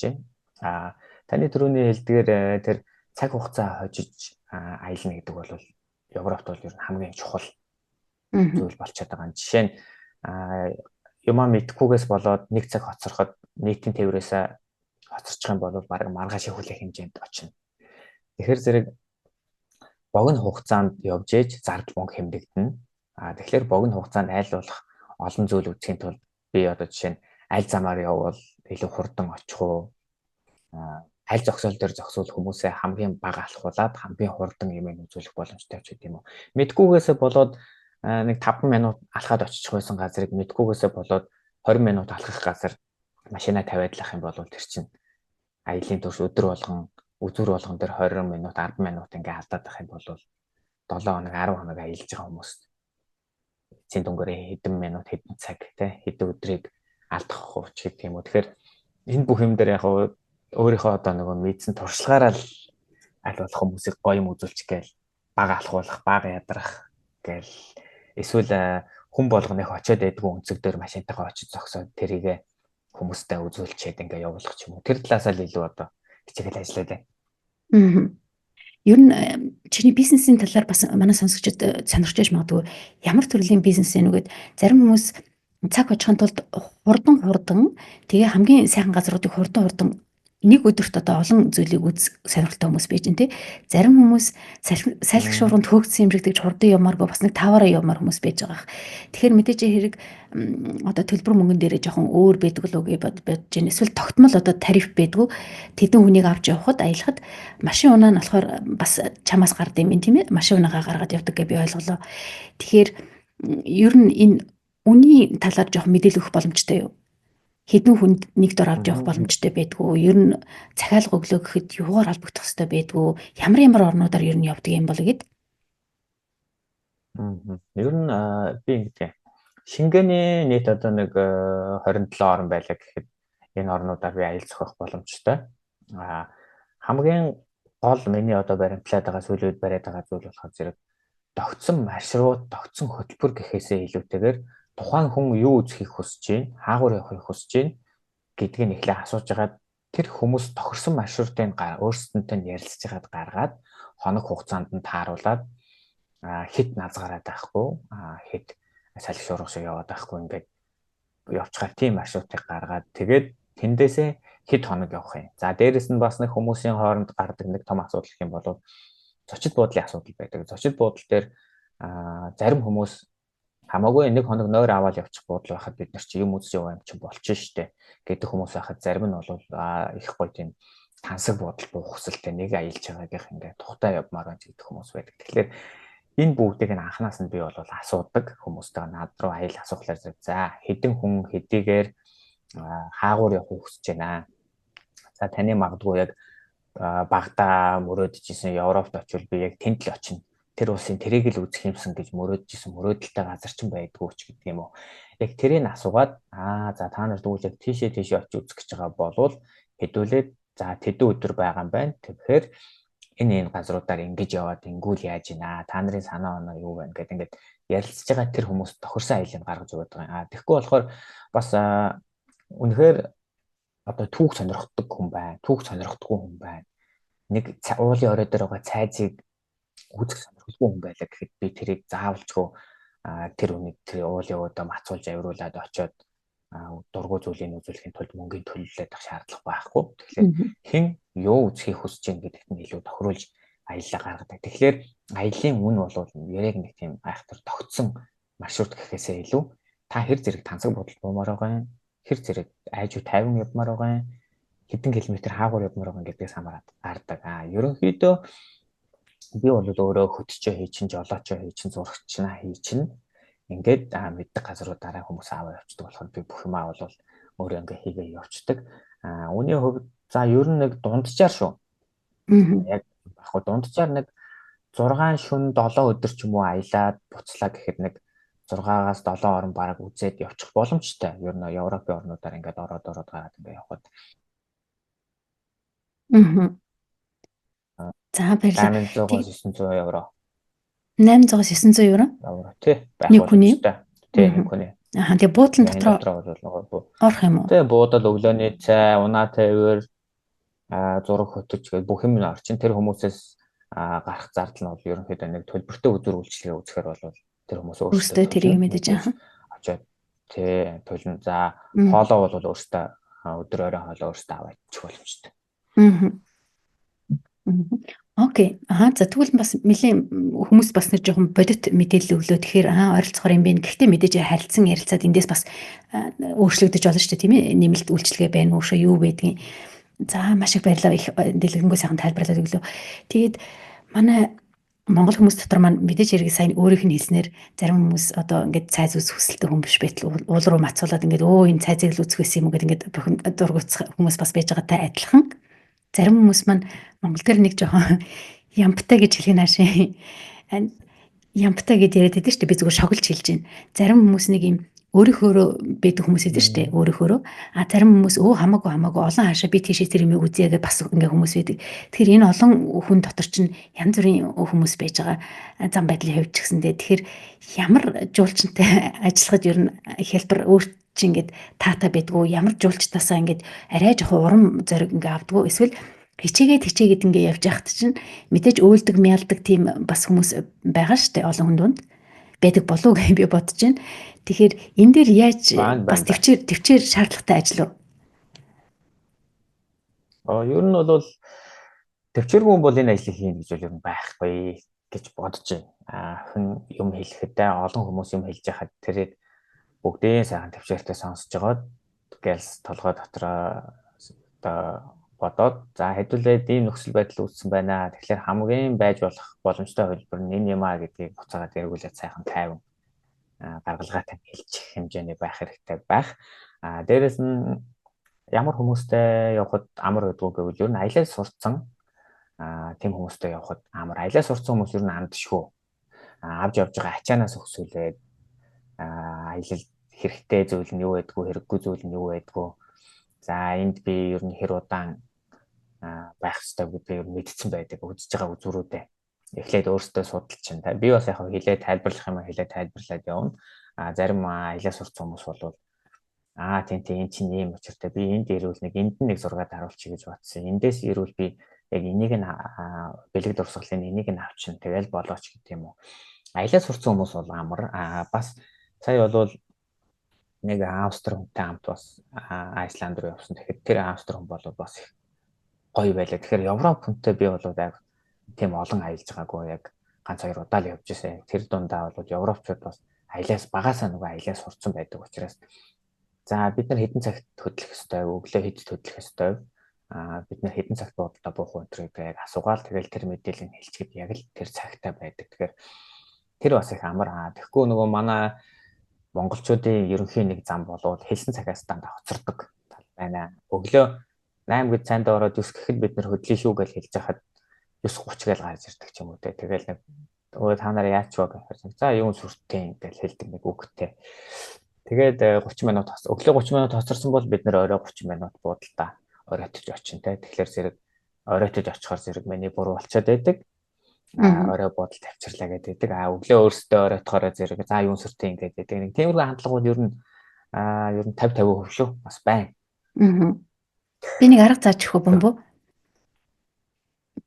байна. Таны түрүүний хэлдгээр тэр цаг хугацаа хожиж аялна гэдэг бол Европт бол ер нь хамгийн чухал зүйл болчиход байгаа. Жишээ нь юмаа мэдхгүйгээс болоод нэг цаг хоцороход нийтийн тээврээс хоцорчих юм бол баг маргааш хүлээх хэмжээнд очино. Тэгэхээр зэрэг богино хугацаанд явж ээж зардал мөнгө хэмнэгдэнэ. Тэгэхээр богино хугацаанд айл болох олон зүйл үзэхийн тулд би одоо жишээ нь аль замаар явбал илүү хурдан очих уу? Аль зогсоол дээр зогсвол хүмүүсээ хамгийн бага алхуулад хамгийн хурдан юмыг үзүүлэх боломжтой ч гэдэм үү. Мэдгүйгээсээ болоод нэг 5 минут алхаад очих байсан газрыг мэдгүйгээсээ болоод 20 минут алхах газар машина тавиад лах юм бол тэр чинь аялын турш өдөр болгон үзүр болгон дээр 20 минут 10 минут ингээ алдаад байх юм бол 7 хоног 10 хоног аялж байгаа хүмүүс эцсийн дүнгээрээ хэдэн минут хэдэн цаг те хэдэн өдрийг алдах уу ч гэх юм уу. Тэгэхээр энэ бүх юм дээр яг өөрийнхөө одоо нөгөө мэдсэн туршлагаараа л аль болох хүмүүсийг гоё юм үзүүлчих гээл бага алхуулах, бага ядрах гээл эсвэл хүн болгоныг очиод байдгүй өнцөг дээр машинтайгаа очиж зогсоод тэрийгэ хүмүүстэй үзүүлчихэд ингээ явуулах ч юм уу. Тэр талаас л илүү одоо хичээл ажиллаад байна. Ер нь чиний бизнесийн талаар бас манай сонсогчид сонирхож байж магадгүй ямар төрлийн бизнес вэ нүгэд зарим хүмүүс цаг очихын тулд хурдан тэгээ хамгийн сайхан газруудыг хурдан нэг өдөрт одоо олон зүйлийг үз сонирхолтой хүмүүс байж гэн тий. Зарим хүмүүс салхи шуурганд хөөгдсөн юмжигдэж хурдан ямааргүй бас нэг таваараа ямаар хүмүүс байж байгаа. Тэгэхээр мэдээж хэрэг одоо төлбөр мөнгөн дээрээ жоохон өөр байдаг л үгүй бодож байна. Эсвэл тогтмол одоо тариф байдгүй тэдэн хүнийг авч явахад аялахад машин унаа нь болохоор бас чамаас гардаг юм тийм ээ. Машин унаагаа гаргаад явдаг гэж би ойлголоо. Тэгэхээр ер нь энэ үний талаар жоохон мэдээлэл өгөх боломжтой юу? Хэдэн хүнд нэг дор авч явах боломжтой байдгүй. Ер нь захиалга өглөө гэхэд юугаар холбогдох хэрэгтэй байдгүй. Ямар орнуудаар ер нь явдаг юм бол гэд. Ер нь би ингэдэг. Шингээний нийт одоо нэг 27 орн байлаа гэхэд энэ орнуудаар би аялал зохиох боломжтой. Хамгийн гол миний одоо баримтлаад байгаа сүүлийн үед бариад байгаа зүйл болохоор зэрэг тогтсон маршрут, тогтсон хөтөлбөр гэхээсээ илүүтэйгээр тухайн хүн юу үзхийг хүсэж байна, хаагур явахыг хүсэж байна гэдгийг эхлээ асууж агаад тэр хүмүүс тохирсон маршрутыг өөрсдөнтэй ярилцж агаад гаргаад хоног хугацаанд нь тааруулаад хэд назгараад байхгүй, хэд салхи шуурга шиг яваад байхгүй ингээд явчихаар тийм маршрутыг гаргаад тэгээд тэндээсээ хэд хоног явах юм. За дээрэс нь бас нэг хүмүүсийн хооронд гардаг нэг том асуудал гэх юм бол зочид буудлын асуудал байдаг. Зочид буудал дээр зарим хүмүүс хамаагүй нэг хоног нойр аваад явчих буудал байхад бид нар чи юм үзэж яваа юм чи болчих штэ гэдэг хүмүүс байхад зарим нь бол их гоё тийм тансаг буудал буух хүсэлтэй нэг аялж байгаагийнх ингээд тухтай явмаар байна гэдэг хүмүүс байдаг. Тэгэхээр энэ бүгдийг нь анханаас нь би бол асуудаг хүмүүстэй над руу аял асуухлаар за хэдэн хүн хэдийгээр хаагур явах хүсэж байна. За таны магадгүй яг багтаа мөрөөдчихсэн Европт очивол би яг тэнд л очино. Тэр улсын тэрийг л үзэх юмсан гэж мөрөөдчихсэн мөрөөдөлтэй газар ч байдгүй ч гэдэг юм уу. Яг тэрийг асуугаад за та нар дүүл яг тийшээ очиж үзэх гэж байгаа болвол хэдүүлээд за тэдэн өдөр байгаа юм байна. Тэгэхээр энэ газруудаар ингэж яваад ингүүл яаж ийна та нарын санаа оноо юу байна гэдэг ингээд ярилцж байгаа тэр хүмүүс тохирсон аялыг гаргаж өгöd байгаа. Тэгэхгүй болохоор бас үнэхээр одоо түүх сонирхдаг хүн байна. Түүх сонирхдаггүй хүн байна. Нэг уулын орой дээр байгаа цайзыг үзэх сонирхолтой хүн байлаа гэхэд би тэрийг заавалчгүй тэр үнийг тэр уулын өдөө мацуулж авируулад очиод дургуй зүйлийг үзүүлэхийн тулд мөнгөний төлөлөд авах шаардлага байхгүй. Тэгэхээр хэн юу үзхийг хүсэж байгаа гэдэгт нь илүү тохируулж аяллаа гаргадаг. Тэгэхээр аяллаа үн бол яг нэг тийм айхтар тогтсон маршрут гэхээсээ илүү та хэр зэрэг тансаг бодол буумаар байгаа юм, хэр зэрэг айжуу 50 явмаар байгаа юм, хэдэн километр хаагур явмаар байгаа гэдгээс хамаарат гардаг. Ерөнхийдөө би бол өөрөө хөтчөө хийчин, жолоочоо хийчин, зурагчнаа хийчин ингээд мэддэг газруудаараа хүмүүс аваа явчихдаг болохоор би бүх юмаа бол өөрөө ингээ хийгээ явчихдаг. Үүний хувьд за ер нь нэг дунджаар шүү. Яг баггүй дунджаар нэг 6 шөнө 7 өдөр ч юм уу аялаад буцлаа гэхэд нэг 6-аас 7 орн бараг үзээд явчих боломжтой. Ер нь Европын орнуудаар ингээд ороод гараад ингээ явхад. За баярлалаа. 800-900 евро. 800-900 евро? Евро тий. Нэг хүний? Тий, нэг хүний. Тэгээ буудлын дотроо орох юм уу? Тий, буудал өглөөний цай, унаа тавир, зураг хөтөж гэх бүх юм орчин. Тэр хүмүүсээс гарах зардал нь бол ерөнхийдөө нэг төлбөртэй өдөр үйлчлэгээ үзэхээр бол тэр хүмүүс өөрсдөө тэрийг мэдэж очоод тий, төлн за хоолоо бол өөрсдөө өдөр орой хоолоо өөрсдөө аваад чих боломжтой. Окей. За тэгвэл бас нэлийн хүмүүс бас нэг жоохон бодит мэдээлэл өглөө тэгэхээр ойролцохоор юм бэ. Гэхдээ мэдээж харилцан ярилцаад эндээс бас өөрчлөгдөж болно шүү дээ, тийм ээ? Нэмэлт үйлчлэгээ байна уу, юу байдгийг. За маш их баярлалаа. Их дэлгэнгүй сайхан тайлбарлаад өглөө. Тэгээд манай Монгол хүмүүс дотор маань мэдээж хэрэг сайн өөрийнх нь хэлснээр зарим хүмүүс одоо ингээд цайз үзэх хүсэлтэй хүн биш байтал уул руу мацуулаад ингээд энэ цайзыг л үзэх байсан юм уу гэдэг ингээд бүхэн дургуцах хүмүүс бас байж байгаатай адилхан. Зарим хүмүүс маань Монгол дээр нэг жоохон ямптай гэж хэлэх нааши. Ямптай гэдээ яриад байдаг шүү дээ. Би зүгээр шоглож хэлж байна. Зарим хүмүүс нэг юм өөрийнхөө байдаг хүмүүс идэв шүү дээ. Өөрийнхөө. Зарим хүмүүс хамаагүй олон хаашаа би тийшээ тэр юм үзье гэж бас ингээ хүмүүс байдаг. Тэгэхээр энэ олон хүн дотор чинь янз бүрийн хүмүүс байж байгаа. Зам байдлын хувьд ч гэсэндээ тэгэхээр ямар жуулчантай ажиллахад ер нь хэлбэр өөрт чи ингээд таатай байдгүй ямар жуулчтаасаа ингээд арай жоох урам зориг ингээд авдггүй эсвэл хичээгээд ингээд явж яхад чинь мэдээж өөлдөг мялдаг тийм бас хүмүүс байгаа штэ олон хүн дунд байдаг болов уу гэж би бодож байна. Тэгэхээр энэ дээр яаж бас төвчээр шаардлагатай ажил уу? Ер нь бол төвчээргүй хүн бол энэ ажлыг хийн гэж бол ер нь байхгүй гэж бодож байна. Хүн юм хэлэхдээ олон хүмүүс юм хэлж яхад тэрийг бүгдээ сайхан төвчээртэй сонсож жагаад гэлс толгой дотроо одоо бодоод за хэдүүлээд ийм нөхцөл байдал үүссэн байна. Тэгэхээр хамгийн байж болох боломжтой хөлбөр нь энэ юм аа гэдгийг буцаагаад эргүүлээд сайхан тайван гаргалгаатай хэлчих хэмжээний байх хэрэгтэй байх. Дээрээс нь ямар хүмүүстэй явхад амар байдгүй гэвэл ер нь аялал сурцсан тийм хүмүүстэй явхад амар аялал сурцсан хүмүүс ер нь андшгүй авч явж байгаа ачаанаас өксүүлээд аялал хэрэгтэй зүйл нь юу байдгүй хэрэггүй зүйл нь юу байдгүй за энд би ер нь хэр удаан байх ёстой гэдгийг ер нь мэдсэн байдаг үзэж байгаа үзүүрүүдээ эхлээд өөртөө судалж чинь би бас яг хэлээ тайлбарлах юм хэлээ тайлбарлаад явна зарим аялал сурцсан хүмүүс бол тийм энэ чинь ийм учиртай би энд ирүүл нэг энд нэг зургаад харуулчих гэж бодсон эндээс ирүүл би яг энийг нь бэлэг дурсгалын энийг нь авчин тэгэл болооч гэдэг юм уу аялал сурцсан хүмүүс бол амар бас сая бол нэг Австри хүнтэй хамт бас Айсланд руу явсан. Тэгэхээр тэр Австри хүн бол бас их гоё байлаа. Тэгэхээр Европ хүнтэй би бол яг тийм олон аялж байгаагүй яг ганц хоёр удаа л явж ирсэн. Тэр дундаа бол европчууд бас аялаас багасаа нөгөө аялаас сурцсан байдаг учраас за бид нар хэдэн цагт хөдлөх ёстой, өглөө хэд хөдлөх ёстой. Бид нар хэдэн цагт буудалдаа буух вэ гэдгийг яг асуугаал тэгэл тэр мэдээллийг хэлчихэд яг л тэр цагтаа байдаг. Тэгэхээр тэр бас их амар тэгэхгүй нөгөө манай монголчуудын ерөнхий нэг зам болоод хэлсэн цагаас дандаа хоцордог байна. Өглөө 8 гээд цайнд ороод 9 гэхэд бид нар хөдлөе шүү гэж хэлж байхад 9:30 гэж гарч ирдэг ч юм уу те. Тэгэл нэг өө та нараа яач вэ гэхээр за юу сүртэй гэж хэлдэг нэг үгтэй. Тэгээд 30 минут өглөө 30 минут хоцорсон бол бид нар орой 30 минут буудалдаа оройтож очин те. Тэгэхээр зэрэг оройтож очихоор зэрэг миний буруу болчиход байдаг. Орой буудал тавьчихлаа гэдэг. Өглөө өөрсдөө оройтохоор зэрэг за юун сүртэй ингээд гэдэг. Нэг тиймэрхүү хандлагууд ер нь 50-50% шүү бас байна. Би нэг арга зааж өгөх бомбо.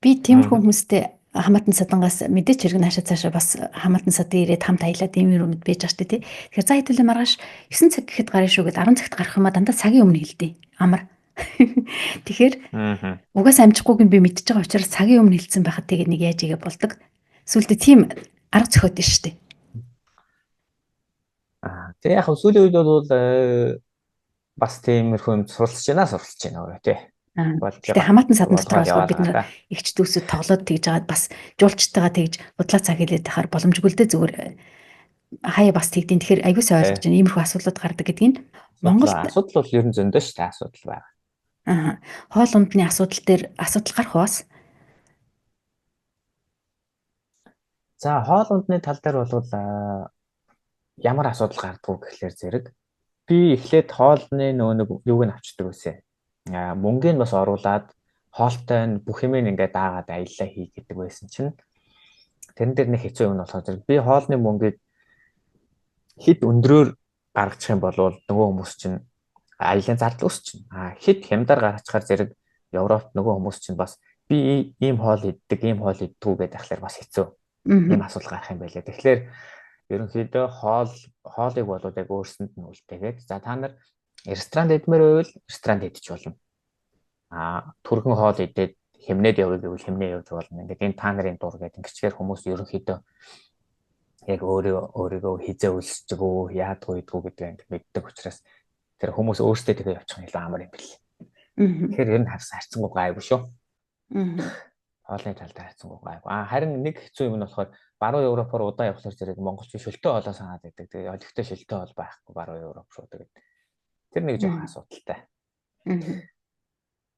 Би тиймэрхүү хүмүүстэй хамаатан садангаас мэдээч хэрэг наашаа цаашаа бас хамаатан садын ирээд хамт аялаад ийм юмуд байж байгаа штэ тий. Тэгэхээр за хэдүүлээ маргааш 9 цаг гэхэд гарна шүү гэд 10 цагт гарах юмаа дандаа цагийн өмнө хэлдэг. Амар. Тэгэхээр угаас амжихгүйг би мэдчихэж байгаа учраас цагийн өмнө хэлсэн байхад тэгээд нэг яаж игээ болдог. Сүүлдээ тийм арга зохиод нь штэ. Тэгээ яг сүүлийн үед бол бас тиймэрхүү юм суралцж байна өөрөө тий. Гэтэ хамаатан садан дотор бол бид нар ихч дүүсэд тоглоод тэгж жагаад бас жуулчтайгаа тэгж удлаа цаг хэлээд тахаар боломжгүй л дээ зүгээр хаяа бас тэгдیں۔ Тэгэхээр аюус ойлгож байна. Иймэрхүү асуудлууд гардаг гэдгийг Монголд асуудал бол ер нь зөндөө шүү дээ асуудал байгаа. Хоол ундны асуудал дээр асуудал гарах уу бас? За хоол ундны тал дээр бол ямар асуудал гардгуу гэхлээр зэрэг би эхлээд хоолны нөгөө юуг нь авчдаг байсан. Мөнгөний бас оруулаад хоолтой бүх юм ингээд даагаад аяллаа хий гэдэг байсан чинь тэрэн дээр нэг хэцүү юм нь болохоор би хоолны мөнгийг хэд өндрөөр гаргачих юм бол нөгөө хүмүүс чинь аялын зардал өсч чинь хэд хямдар гаргачихаар зэрэг Европт нөгөө хүмүүс чинь бас би ийм хоол иддэг дүү гэдэг ахлаар бас хэцүү ийм асуудал гарах юм байлаа. Тэгэхээр ерөнхийдөө хоолыг бол яг өөрсөнд нь үлдээгээд за та нар ресторанд идмээр байвал ресторанд идэж болно. Түргэн хоол идээд хэмнээд явъя гэвэл хэмнээ явж болно. Ингээд энэ та нарын дур гэдэг ингэчгээр хүмүүс ерөнхийдөө яг өөрийгөө хизээ үлсэж өгөө яадгүй идэггүй гэдэг ингээд мэддэг учраас тэр хүмүүс өөрсдөө тэгээ явчих нь илүү амар юм бэл. Тэгэхээр ер нь харьцангуй гайгүй шүү. Хоолны тал дээр харьцангуй гайгүй. Харин нэг хэцүү юм нь болохоор баруун Европоор удаан явхлаар зэрэг монголч шөлтөө хоолоо санаад байдаг. Тэгээ олигтой шөлтөө хоол байхгүй баруун Европ шүү тэгээд. Тэр нэг жоохон асуудалтай.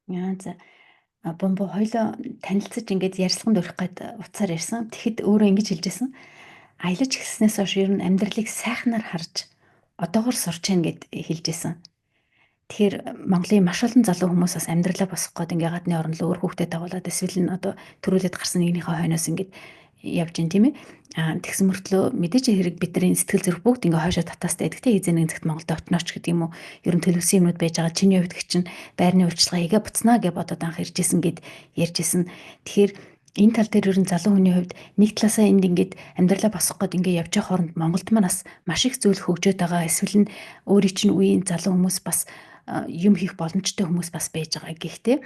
За бомбо хоёлоо танилцаж ингээд ярилцлаганд өрөх гээд уцаар ярьсан. Тэгэхэд өөрөө ингэж хэлжсэн. Аялаж гиснээс хойш ер нь амьдралыг сайхнаар харж одоогор сурч яана гэд хэлжсэн. Тэгэхээр Монголын маш олон залуу хүмүүс бас амьдралаа босгох гээд ингээ гадны орн руу өөр хүүхдэд дагуулад эсвэл нь одоо төрүүлээд гарсан нэгнийхээ хойноос ингээд явж гин тийм ээ. Тэгсэн мөртлөө мэдээж хэрэг бидний сэтгэл зүрх бүгд ингээ хойшоо татаастай байдаг тийм эзэн нэг цагт Монголд очноч гэдэг юм уу. Ер нь төлөвсөн юмнууд байж байгаа. Чиний хувьд чинь байрны үйлчлэгээ хийгээ буцнаа гэж бодоод анх иржсэн гэд ярьжсэн. Тэгэхээр энэ тал дээр ер нь залуу хүний хувьд нэг талаасаа энд ингээд амьдралаа босгох гээд ингээ явж байгаа хооронд Монголд манаас маш их зүйл хөгжөөд байгаа. Эсвэл нь өөрийн чинь үеийн залуу хүмүүс бас юм хийх боломжтой хүмүүс бас байж байгаа. Гэхдээ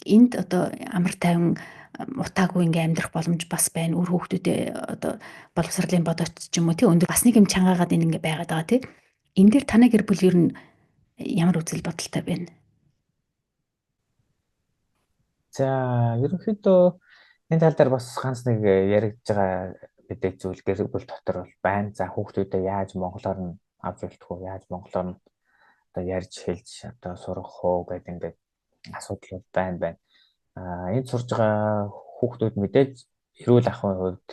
энд одоо амар тайван утаагүй ингээм амьдрах боломж бас байна. Үр хүүхдүүдээ одоо боловсролын бодооч ч юм уу тий өндөр бас нэг юм чангаагаад энэ ингээ байгаад байгаа тий. Энэ дээр танай гэр бүл ер нь ямар үзэл бодолтой байна? За ерөнхийдөө энэ тал дээр бас ганц нэг яригдж байгаа мэдээ зүйл гэр бүл дотор бол байна. За хүүхдүүдээ яаж монголоор нь авч үлдэх үү? Яаж монголоор нь одоо ярьж хэлж одоо сурах уу гэдэг ингээд асуудал бол байна. Энд сурж байгаа хүүхдүүд мэдээж эрүүл ахуйн хувьд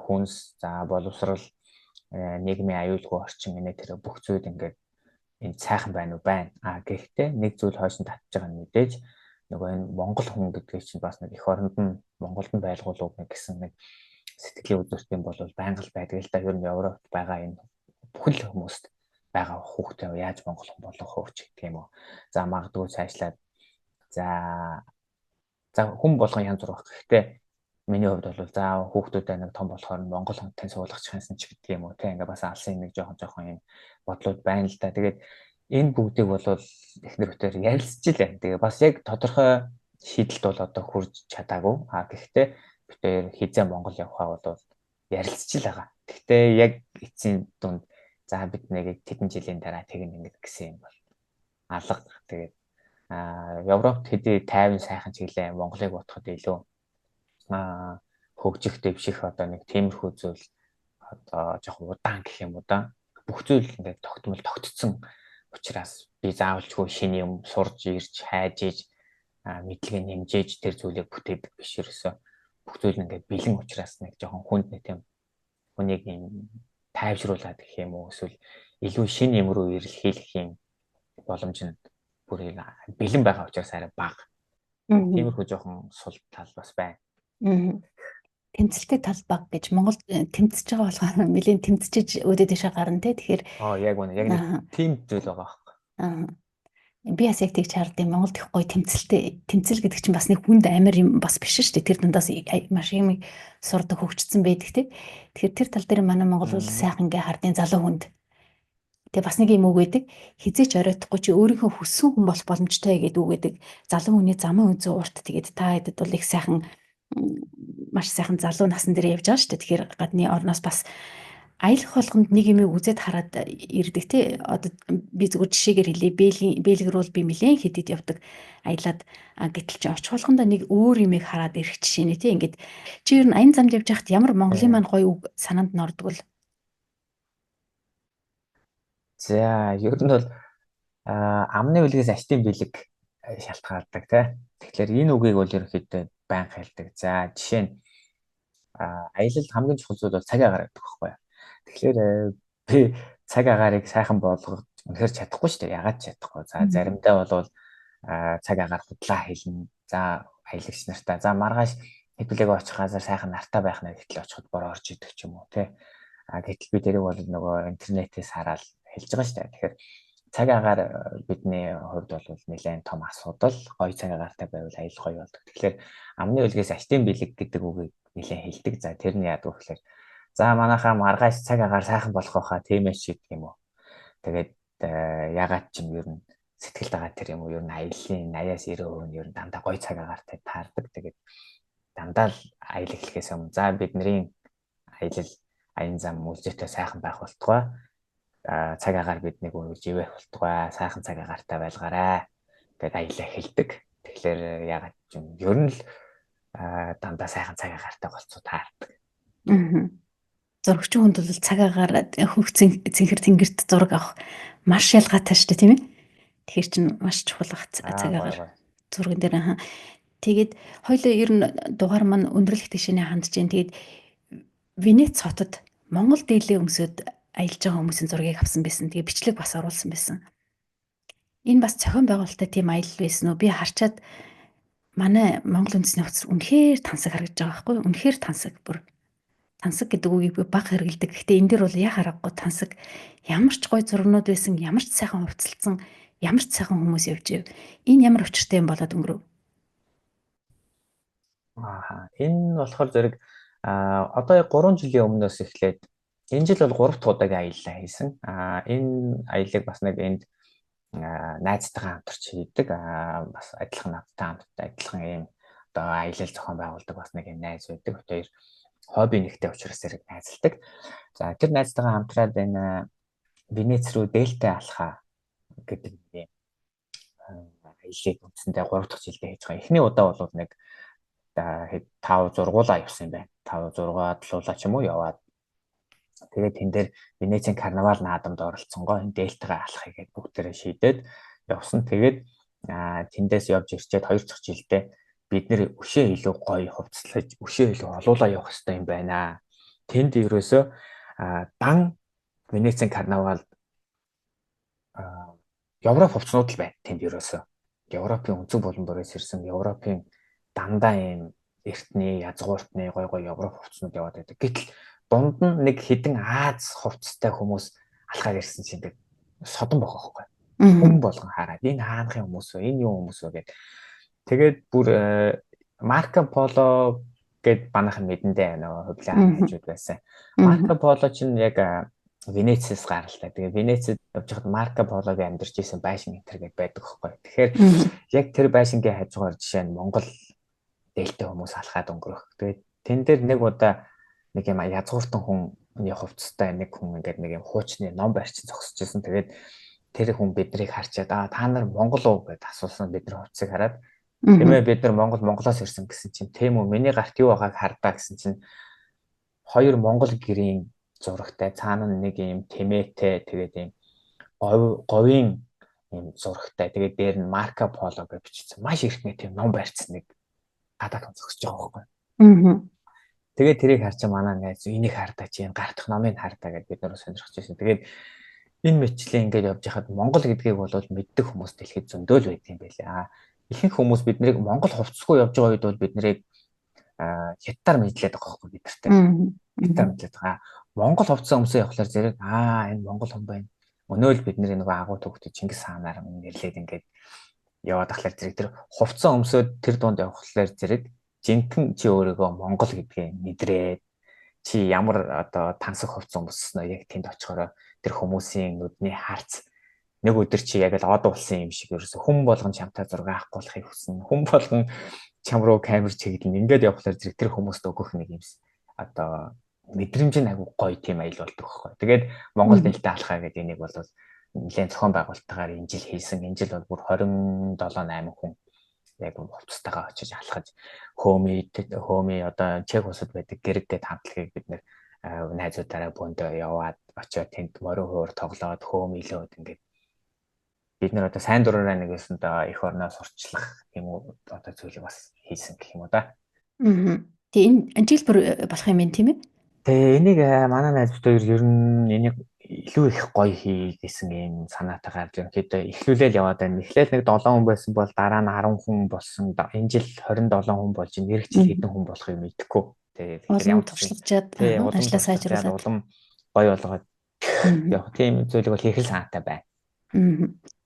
хүнс, за боловсрол, нийгмийн аюулгүй орчин тэр бүх зүйл ингээд энд сайхан байна уу байна. Гэхдээ нэг зүйл хойш нь татж байгаа нь мэдээж нөгөө энэ монгол хүн гэдгийг чинь бас нэг эх оронд нь Монголд нь байлгуулах гэсэн нэг сэтгэлийн үзүүлэлтийн бол байнга л байдаг л да. Ер нь Европт байгаа энэ бүхэл хүмүүст байгаа хүүхдээ яаж монгол хүн болох вэ гэх юм уу. За магадгүй цаашлаад за хүн болгон янз бүр баг. Гэхдээ миний хувьд бол за хүүхдүүдээ нэг том болохоор монгол хүнтэй суулгах гэсэн ч гэдэг юм уу. Тэ ингээ бас алсын нэг жоохон юм бодлууд байна л да. Тэгээд энэ бүгдийг бол эхнэр бүтээр ярилцж л байна. Тэгээ бас яг тодорхой шийдэлд бол одоо хүрч чадаагүй. Гэхдээ бүтээр хизээ Монгол явахаа бол ярилцж л байгаа. Гэхдээ яг эцсийн дунд за бид нэг тэдэн жилийн дараа тэгнэ ингэ гэсэн юм бол алга. Тэгээд Европт хэдий тайван сайхан чиглээ Монголыг бодоход илүү хөгжих дэвших одоо нэг тиймэрхүү зүйл одоо жоохон удаан гэх юм уу да. Бүх зүйл ингээд тогтцсон учраас би заавалчгүй шинэ юм сурж ирж хайж иж мэдлэгээ нэмжээж тэр зүйлийг бүтээдэг биш ерөөсөө бүх зүйл ингээд бэлэн учраас нэг жоохон хүнд нэг тийм хүнийг юм тайвшруулад гэх юм уу эсвэл илүү шинэ юм руу ирэл хийх юм боломж нь бүр бэлэн байгаа учраас арай бага. Тиймэрхүү жоохон сул тал бас байна. Тэмцэлтэй тал баг гэж Монгол тэмцэж байгаа болохоор нэлийн тэмцэж өөдөө дэшээ гарна те. Тэгэхээр яг үнэ яг нэг тийм зүйл байгаа байхгүй. Би бас яг тийч хардیں۔ Монголд их гоё тэмцэл гэдэг чинь бас нэг хүнд амар юм бас биш шүү дээ. Тэр дундаас маш юм сурдаг хөгжсөн байдаг те. Тэгэхээр тэр тал дээр манай Монгол улс сайхан ингээ хардیں۔ Залуу хүнд. Тэгээ бас нэг юм үг байдаг. Хизээч оройтхгүй чи өөрийнхөө хүссэн хүн болох боломжтой гэдэг үг байдаг. Залуу хүний замын үнцэн урт тэгээд та хэдэд бол их сайхан маш сайхан залуу насан дээр явж байгаа шүү дээ. Тэгэхээр гадны орноос бас аялах болгонд нэг юм үзээд хараад ирдэг тий. Одоо би зүгээр жишээгээр хэлье. Бэлэг рүү би нэлээд хэдийд явдаг. Аялаад гэтэл чи очих болгондоо нэг өөр юмыг хараад ирэх жишээ нэ тий. Ингээд чи ер нь аян замд явж байхад ямар Монголын маань гоё үг санаанд нь ордог л. За ер нь бол амны үлгээс ачтын бэлэг шалтгаалдаг тий. Тэгэхээр энэ үгийг бол ерөнхийдөө байнга хэлдэг. За жишээ нь аялалд хамгийн чухал зүйл бол цаг агаар гэдэг байхгүй юу. Тэгэхээр би цаг агаарыг сайхан болгох үнэхээр чадахгүй шүү дээ. Ягаад чадахгүй. За заримдаа бол цаг агаар худлаа хэлнэ. За аялагч нартаа. За маргааш хэдүүлэг очих газар сайхан нартаа байх нэ гэтэл очиход бороо орж идэг ч юм уу тий. Гэтэл би тэрийг бол нөгөө интернетээс хараад хэлж байгаа шүү дээ. Тэгэхээр цаг агаар бидний хувьд бол нэлээд том асуудал. Гоё цаг агаартай байвал аялал гоё болдог. Тэгэхээр амны үлгээс ачтын бэлэг гэдэг үгийг нэлээд хэлдэг. За тэр нь яадаг вэ гэхээр за манайхаа маргааш цаг агаар сайхан болох байхаа тийм ээ ч гэдэг юм уу. Тэгээд ягаад ч юм ер нь сэтгэлд байгаа тэр юм уу ер нь аяллаа 80-90% нь ер нь дандаа гоё цаг агаартай таардаг. Тэгээд дандаа л аялал эхлэхээс өмнө за бидний аялал аян зам үлзээтэй сайхан байх болтугай. Цаг агаар биднийг үргэлж ивэх болтугай. Сайхан цаг агаартай байлгаарай. Гэт аялал эхэлдэг. Тэгэхээр ягаад ч юм ер нь л дандаа сайхан цаг агаартай болцоо таардаг. Зурагчин хүнд бол цаг агаар хөх цэнхэр тэнгэрт зураг авах маш ялгаатай шүү дээ тийм ээ. Тэгэхээр чинь маш чухал ах цаг агаар зурган дээр тэгээд хоёлоо ер нь дугаар маань өндөрлөх тишээний хандж जैन. Тэгээд Венец хотод Монгол дээлээ өмсөд аялж байгаа хүмүүсийн зургийг авсан байсан. Тэгээд бичлэг бас оруулсан байсан. Энэ бас цохон байгуулалттай тийм аялал байсан уу? Би харчаад манай Монгол үндэсний хувцас үнэхээр тансаг харагдаж байгаа байхгүй юу? Үнэхээр тансаг бүр. Тансаг гэдэг үгийг би бага хэрэгэлдэг. Гэхдээ энэ дэр бол яа харахгүй тансаг ямар ч гоё зургнууд байсан, ямар ч сайхан хувцалсан, ямар ч сайхан хүмүүс явж ив. Энэ ямар учиртай юм болоод өнгөрөв. Энэ болохоор зэрэг одоо 3 жилийн өмнөөс эхлээд энэ жил бол 3 дахь удаагийн аяллаа хийсэн. Энэ аяллыг бас нэг энд найзтайгаа хамтарч хийдэг. Бас адилхан надтай хамттай адилхан ийм одоо аялал зохион байгуулдаг бас нэг юм найз байдаг. Хоёр хобби нэгтэй учраас зэрэг найзалдаг. За тэр найзтайгаа хамтраад энэ Венец рүү Дельта алхаа гэдэг юм аялыг үндсэндээ 3 дахь жилдээ хийж байгаа. Эхний удаа бол нэг 5 6 явсан юм байна. 5 6 7 ч юм уу яваад тэгээд тэн дээр Венецийн карнавал наадамд оролцсонгоо энэ Дельтагаа алхахыг гээд бүгдээрээ шийдээд явсан. Тэгээд тэндээс явж ирчээд 2 дахь жилдээ бид нэр өшөө илүү гоё хувцлаж, өшөө илүү олуулаа явах хэрэгтэй юм байна. Тэнд ерөөсөө дан Венецийн карнавал Европ хувцснууд л байна. Тэнд ерөөсөө Европын өнцөг буланборээс ирсэн Европын дандаа ийм эртний язгууртны гой гой Европ хувцснууд яваад байдаг. Гэтэл дунд нь нэг хідэн Аз хувцастай хүмүүс алхаад ирсэн чинь тэг содон бохоохгүй. Хүн болгон хараад энэ хаанхын хүмүүс вэ? Энэ юу хүмүүс вэ гэдэг. Тэгээд бүр Марко Поло гэд банахан мэдэндээ нөгөө хувлаа хажууд байсан. Марко Поло чинь яг Венецээс гаралтай. Тэгээ Венецэд явж хад Марко Пологийн амьдарч исэн байшин энтер гэдэг байдаг байхгүй. Тэгэхээр яг тэр байшингийн хажуугаар жишээ нь Монгол дээлтэй хүмүүс алхаад өнгөрөх. Тэгээд тэн дээр нэг удаа нэг юм язгууртан хүний хувцастай нэг хүн ингээд нэг юм хуучны ном барьчин зогсож ирсэн. Тэгээд тэр хүн биднийг харчаад та нар Монгол уу гэдээ асуусан. Бидний хувцсыг хараад тиймээ бид нар Монголоос ирсэн гэсэн чинь тийм үү миний гарт юу байгааг хардаа гэсэн чинь 2 монгол гэрийн зурагтай цаана нэг юм тэмээтэй тэгээд юм говийн юм зурагтай тэгээд дээр нь Марко Поло гэж бичсэн маш эртний тийм ном барьсан нэг гадаад хүн зогсож байгаа байхгүй. Тэгээд тэрийг харж манай найз энийг хардаа чи энэ гартах номыг хардаа гэж бид нөрөө сонирхож байсан. Тэгээд энэ мэтчлээ ингээд явж хахад Монгол гэдгийг бол мэддэг хүмүүс дэлхийд зөндөл байт юм байлаа. Ихэнх хүмүүс биднийг Монгол хувцсгүй явж байгаа үед бол биднийг хятадаар мэдлээд байгаа байхгүй бидэртэй. Хятадаар мэдлээд байгаа. Монгол хувцас өмсөө явахлаар зэрэг энэ Монгол хүн байна. Өнөө л бидний нөгөө агуу төгтөд Чингис хаанаар нэрлээд ингээд яваад ахлаар зэрэг тэр хувцас өмсөөд тэр дунд явахлаар зэрэг жинхэнэ чи өөрийгөө Монгол гэдгээ мэдрээд чи ямар одоо тансаг хувцас өмсснөө яг тэнд очихороо тэр хүмүүсийн нүдний харц нэг өдөр чи яг л од улсын юм шиг ерөөсө хүн болгон чамтай зураг авахгүй болохыг хүснэ. Хүн болгон чам руу камер чиглэн ингээд явахлаар зэрэг тэр хүмүүст өгөх нэг юм одоо мэдрэмж нь агуу гоё тийм аял болдог байхгүй. Тэгээд Монгол дэлтэй алхаа гэдэг энийг бол нэлээд зохион байгуулалтаар энэ жил хийсэн. Энэ жил бол бүр 27 8 хүн яг хувцастайгаа очиж алхаж хөөми одоо Чех улсад байдаг гэрэгтэй хамтлагийг бид нэр найзуудаараа бөөндөө яваад очиод тэнд морин хуур тоглоод хөөмилөөд ингээд бид нэр одоо сайн дураараа нэгээс нь их орноо сурчлах юм уу одоо зүйлийг бас хийсэн гэх юм уу да. Тэгээ энэ жил бүр болох юм байна тийм ээ. Тэгээ энийг манай найзууд ер нь энийг илүү их гоё хийгээсэн юм санаатай гарч ерөнхийдөө эхлүүлэл яваад байна. Эхлээл нэг 7 хүн байсан бол дараа нь 10 хүн болсон. Энэ жил 27 хүн болж нэр жил хэдэн хүн болохыг мэдэхгүй. Тэгэхээр ямар туршлагачаад ажлаа сайжруулад улам гоё болгоод явах тийм зүйлийг бол хийх санаатай байна.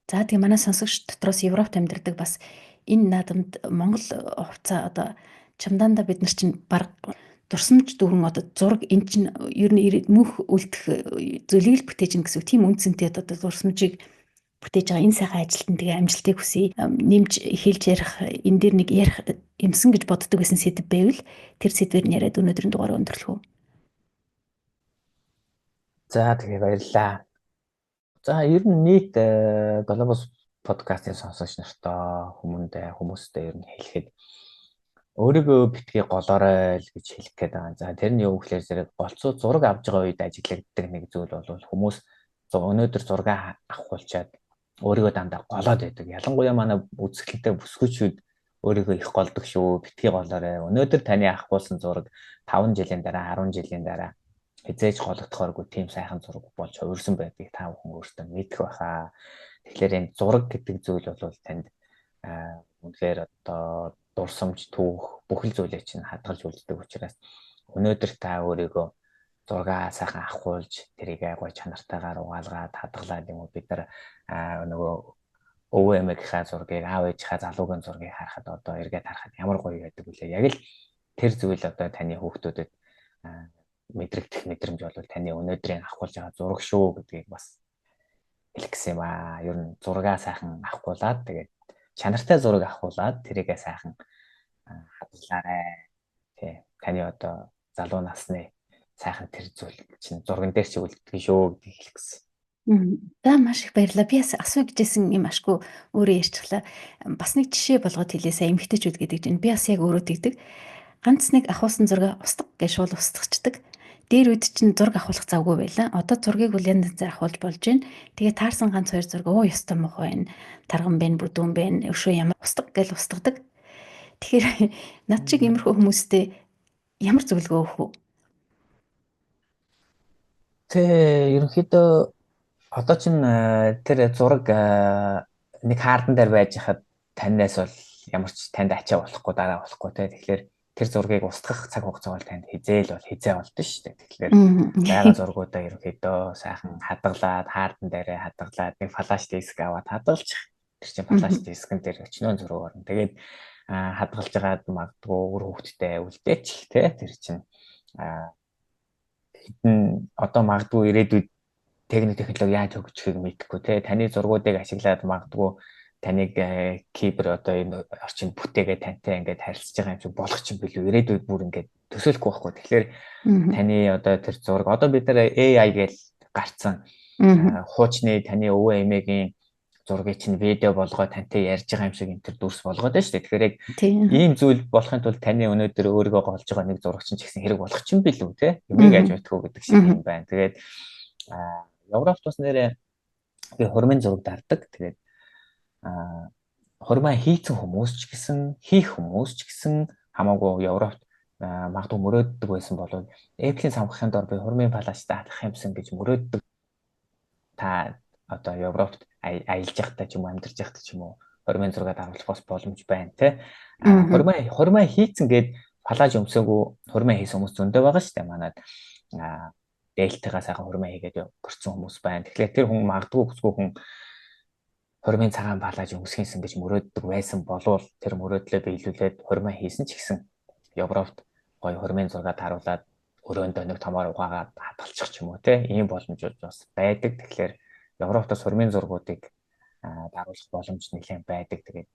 За тэгээ манай сонсогч дотроос Европт амьдардаг бас энэ наадамд Монгол хувцас одоо чамдаанда бид нар чинь баг дурсамж дүүрэн одоо зураг эн чинь ер нь мөнх үлдэх зүйлийг л бүтээж ин гэсэн тийм үнцэнтэй одоо дурсамжийг бүтээж байгаа энэ сайхан ажилтан тэгээ амжилтыг хүсье. Нэмж хэлж ярих энэ дээр нэг ярих юмсан гэж боддог байсан сэдв байвал тэр сэдвээр нь яриад өнөөдрийн дугаараа өндөрлөх үү. За тэгээ баярлалаа. За ер нь нийт Globus подкастын сонсогч нартай хүмүүстээ ер нь хэлэхэд өөрийгөө битгий голоорой л гэж хэлэх гээд байгаа. За тэр нь юу гэхээр зэрэг голцоо зураг авж байгаа үед ажиглагддаг нэг зүйл бол хүмүүс өнөөдөр зураг авахулчаад өөрийгөө дандаа голоод байдаг. Ялангуяа манай үзэсгэлэнтэй бүсгүйчүүд өөрийгөө их голдог шүү. Битгий голоорой. Өнөөдөр таны авахулсан зураг 5 жилийн дараа 10 жилийн дараа хизээж гологдохооргүй тийм сайхан зураг болж хувирсан байдгийг та бүхэн өөртөө мэдэх байхаа. Тэгэхээр энэ зураг гэдэг зүйл бол танд үнэхээр одоо дурсамж түүх бүхэл зүйлээ чинь хадгалж үлддэг учраас өнөөдөр та өөрийгөө зураг сайхан авахулж тэрийг гоё чанартайгаар угаалгаад хадгалаад юм уу бид нар нөгөө өвөө эмээгийнхаа зургийг аав ээжийнхаа залуугийн зургийг харахад одоо эргээд харахад ямар гоё байдаг вүлээ. Яг л тэр зүйл одоо таны хүүхдүүдэд мэдрэгдэх мэдрэмж бол таны өнөөдрийн авахулж байгаа зураг шүү гэдгийг бас хэлэх гэсэн юм аа. Ер нь зургаа сайхан авахгуулаад тэгээд чанартай зураг авахгуулаад тэрийгээ сайхан хадгалаарай. Тий. Таны одоо залуу насны сайхан тэр зүйл чинь зурган дээр ч үлддэг шүү гэж хэлэх гэсэн. За маш их баярлалаа. Би бас асуу гэжсэн юм ашгүй өөрөө ярьчихлаа. Бас нэг жишээ болгоод хэлээсаа эмгтээчүүд гэдэг чинь би бас яг өөрөө тэгдэг. Ганц нэг ахуулсан зураг устгах гэж шууд устгачдаг. Дээр үед чинь зураг авахлах завгүй байлаа. Одоо зургийг бол янз янзаар авахулж болж байна. Тэгээ таарсан ганц хоёр зураг оо ёстой мохоо байна. Тарган байна, бүдүүн байна. Өшөө ямар устгах гэж устгадаг. Тэгэхээр над шиг иймэрхүү хүмүүстэй ямар зөвлөгөө өгөх вэ? Тэ ерөнхийдөө одоо чинь тэр зураг нэг хаардан дээр байж хахад танаас бол ямар ч танд ачаа болохгүй дараа болохгүй те. Тэгэхээр тэр зургийг устгах цаг хугацаа бол танд хизээ болдсон шүү дээ. Тэгэхээр байгаа зургуудаа ерөнхийдөө сайхан хадгалаад хаардан дээрээ хадгалаад нэг флаш диск аваад хадгалчих. Тэр чинь флаш дискэн дээр өчнөө зураг орно. Тэгээд хадгалж байгаад магадгүй өөр хөвгттэй үлдээч те. Тэр чинь хэдэн одоо магадгүй ирээдүйд техник технологи яаж хөгжихийг мэдэхгүй те. Таны зургуудыг ашиглаад магадгүй таныг кибер одоо энэ орчинд бүтээгээд тантай ингээд харилцаж байгаа юм шиг болох ч юм билүү. Ирээдүйд бүр ингээд төсөөлөхгүй байхгүй. Тэгэхээр таны одоо тэр зураг одоо бид нар AI гэж гарцсан хуучны таны өвөө эмээгийн зургийг чинь видео болгоо тантай ярьж байгаа юм шиг энэ төр дүрс болгоод байна шүү дээ. Тэгэхээр яг ийм зүйл болохын тулд таны өнөөдөр өөрийгөө голж байгаа нэг зураг чинь ч гэсэн хэрэг болох ч юм билүү те. Юмыг яаж мэдэх үү гэдэг шиг юм байна. Тэгээд Европт бас нэрээ би хурмын зураг дардаг. Тэгээд хурмаа хийцэн хүмүүс ч гэсэн хийх хүмүүс ч гэсэн хамаагүй Европт магадгүй мөрөөддөг байсан бол Apple-ийн самхахын дор би хурмын палачтай хатах юмсан гэж мөрөөддөг. Та одоо Европт аялж явахдаа ч юм уу амьдарч явахдаа ч юм уу хурмын зураг даруулах бас боломж байна те. Хурмаа хийцэн гээд палаж өмсөөгөө хурмаа хийсэн хүмүүс зөндөө байгаа шүү дээ. Манайд дээлтэйгээ сайхан хурмаа хийгээд өгсөн хүмүүс байна. Тэгэхээр тэр хүн магадгүй бүсгүй хүн хурмын цагаан палаж өмсөхийнсэн гэж мөрөөддөг байсан болвол тэр мөрөөдлөө биелүүлээд хурмаа хийсэн ч гэсэн Европт гоё хурмын зураг даруулаад өрөөндөө нэг томоор угаагаад хадгалчих ч юм уу те. Ийм боломжууд бас байдаг. Тэгэхээр Европоос хурмын зургуудыг даруулах боломж нэлээд байдаг. Тэгээд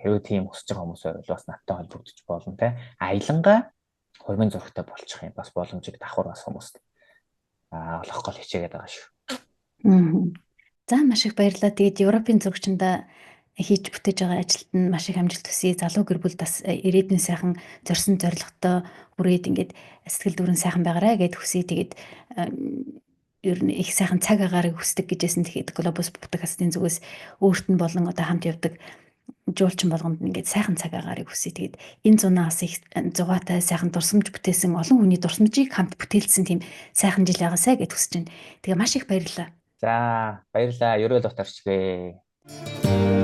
хэрвээ тийм хүсэж байгаа хүмүүс бол бас надтай холбогдож болно те. Аялангаа хурмын зурагтай болчих юм бас боломжийг давхар бас хүмүүст олох гол хичээгээд байгаа шүү. За маш их баярлалаа. Тэгээд Европын зурагчиндаа хийж бүтээж байгаа ажилд нь маш их амжилт хүсье. Залуу гэр бүл бас ирээдүйн сайхан зорьсон зорилготой хүрээд ингээд сэтгэл дүүрэн сайхан байгаарай гэд хүсье. Тэгээд ер нь их сайхан цаг агаарыг хүсдэг гэжсэн. Тэгэхээр Globus подкастын зүгээс өөрт нь болон одоо хамт явдаг жуулчин болгонд ингээд сайхан цаг агаарыг хүсье. Тэгээд энэ зунаас их зугаатай сайхан дурсамж бүтээсэн олон хүний дурсамжийг хамт бүтээлсэн тийм сайхан жил ягаасай гэд хүсэж байна. Тэгээ маш их баярлалаа. За баярлалаа. Ерөөл утарчгээ.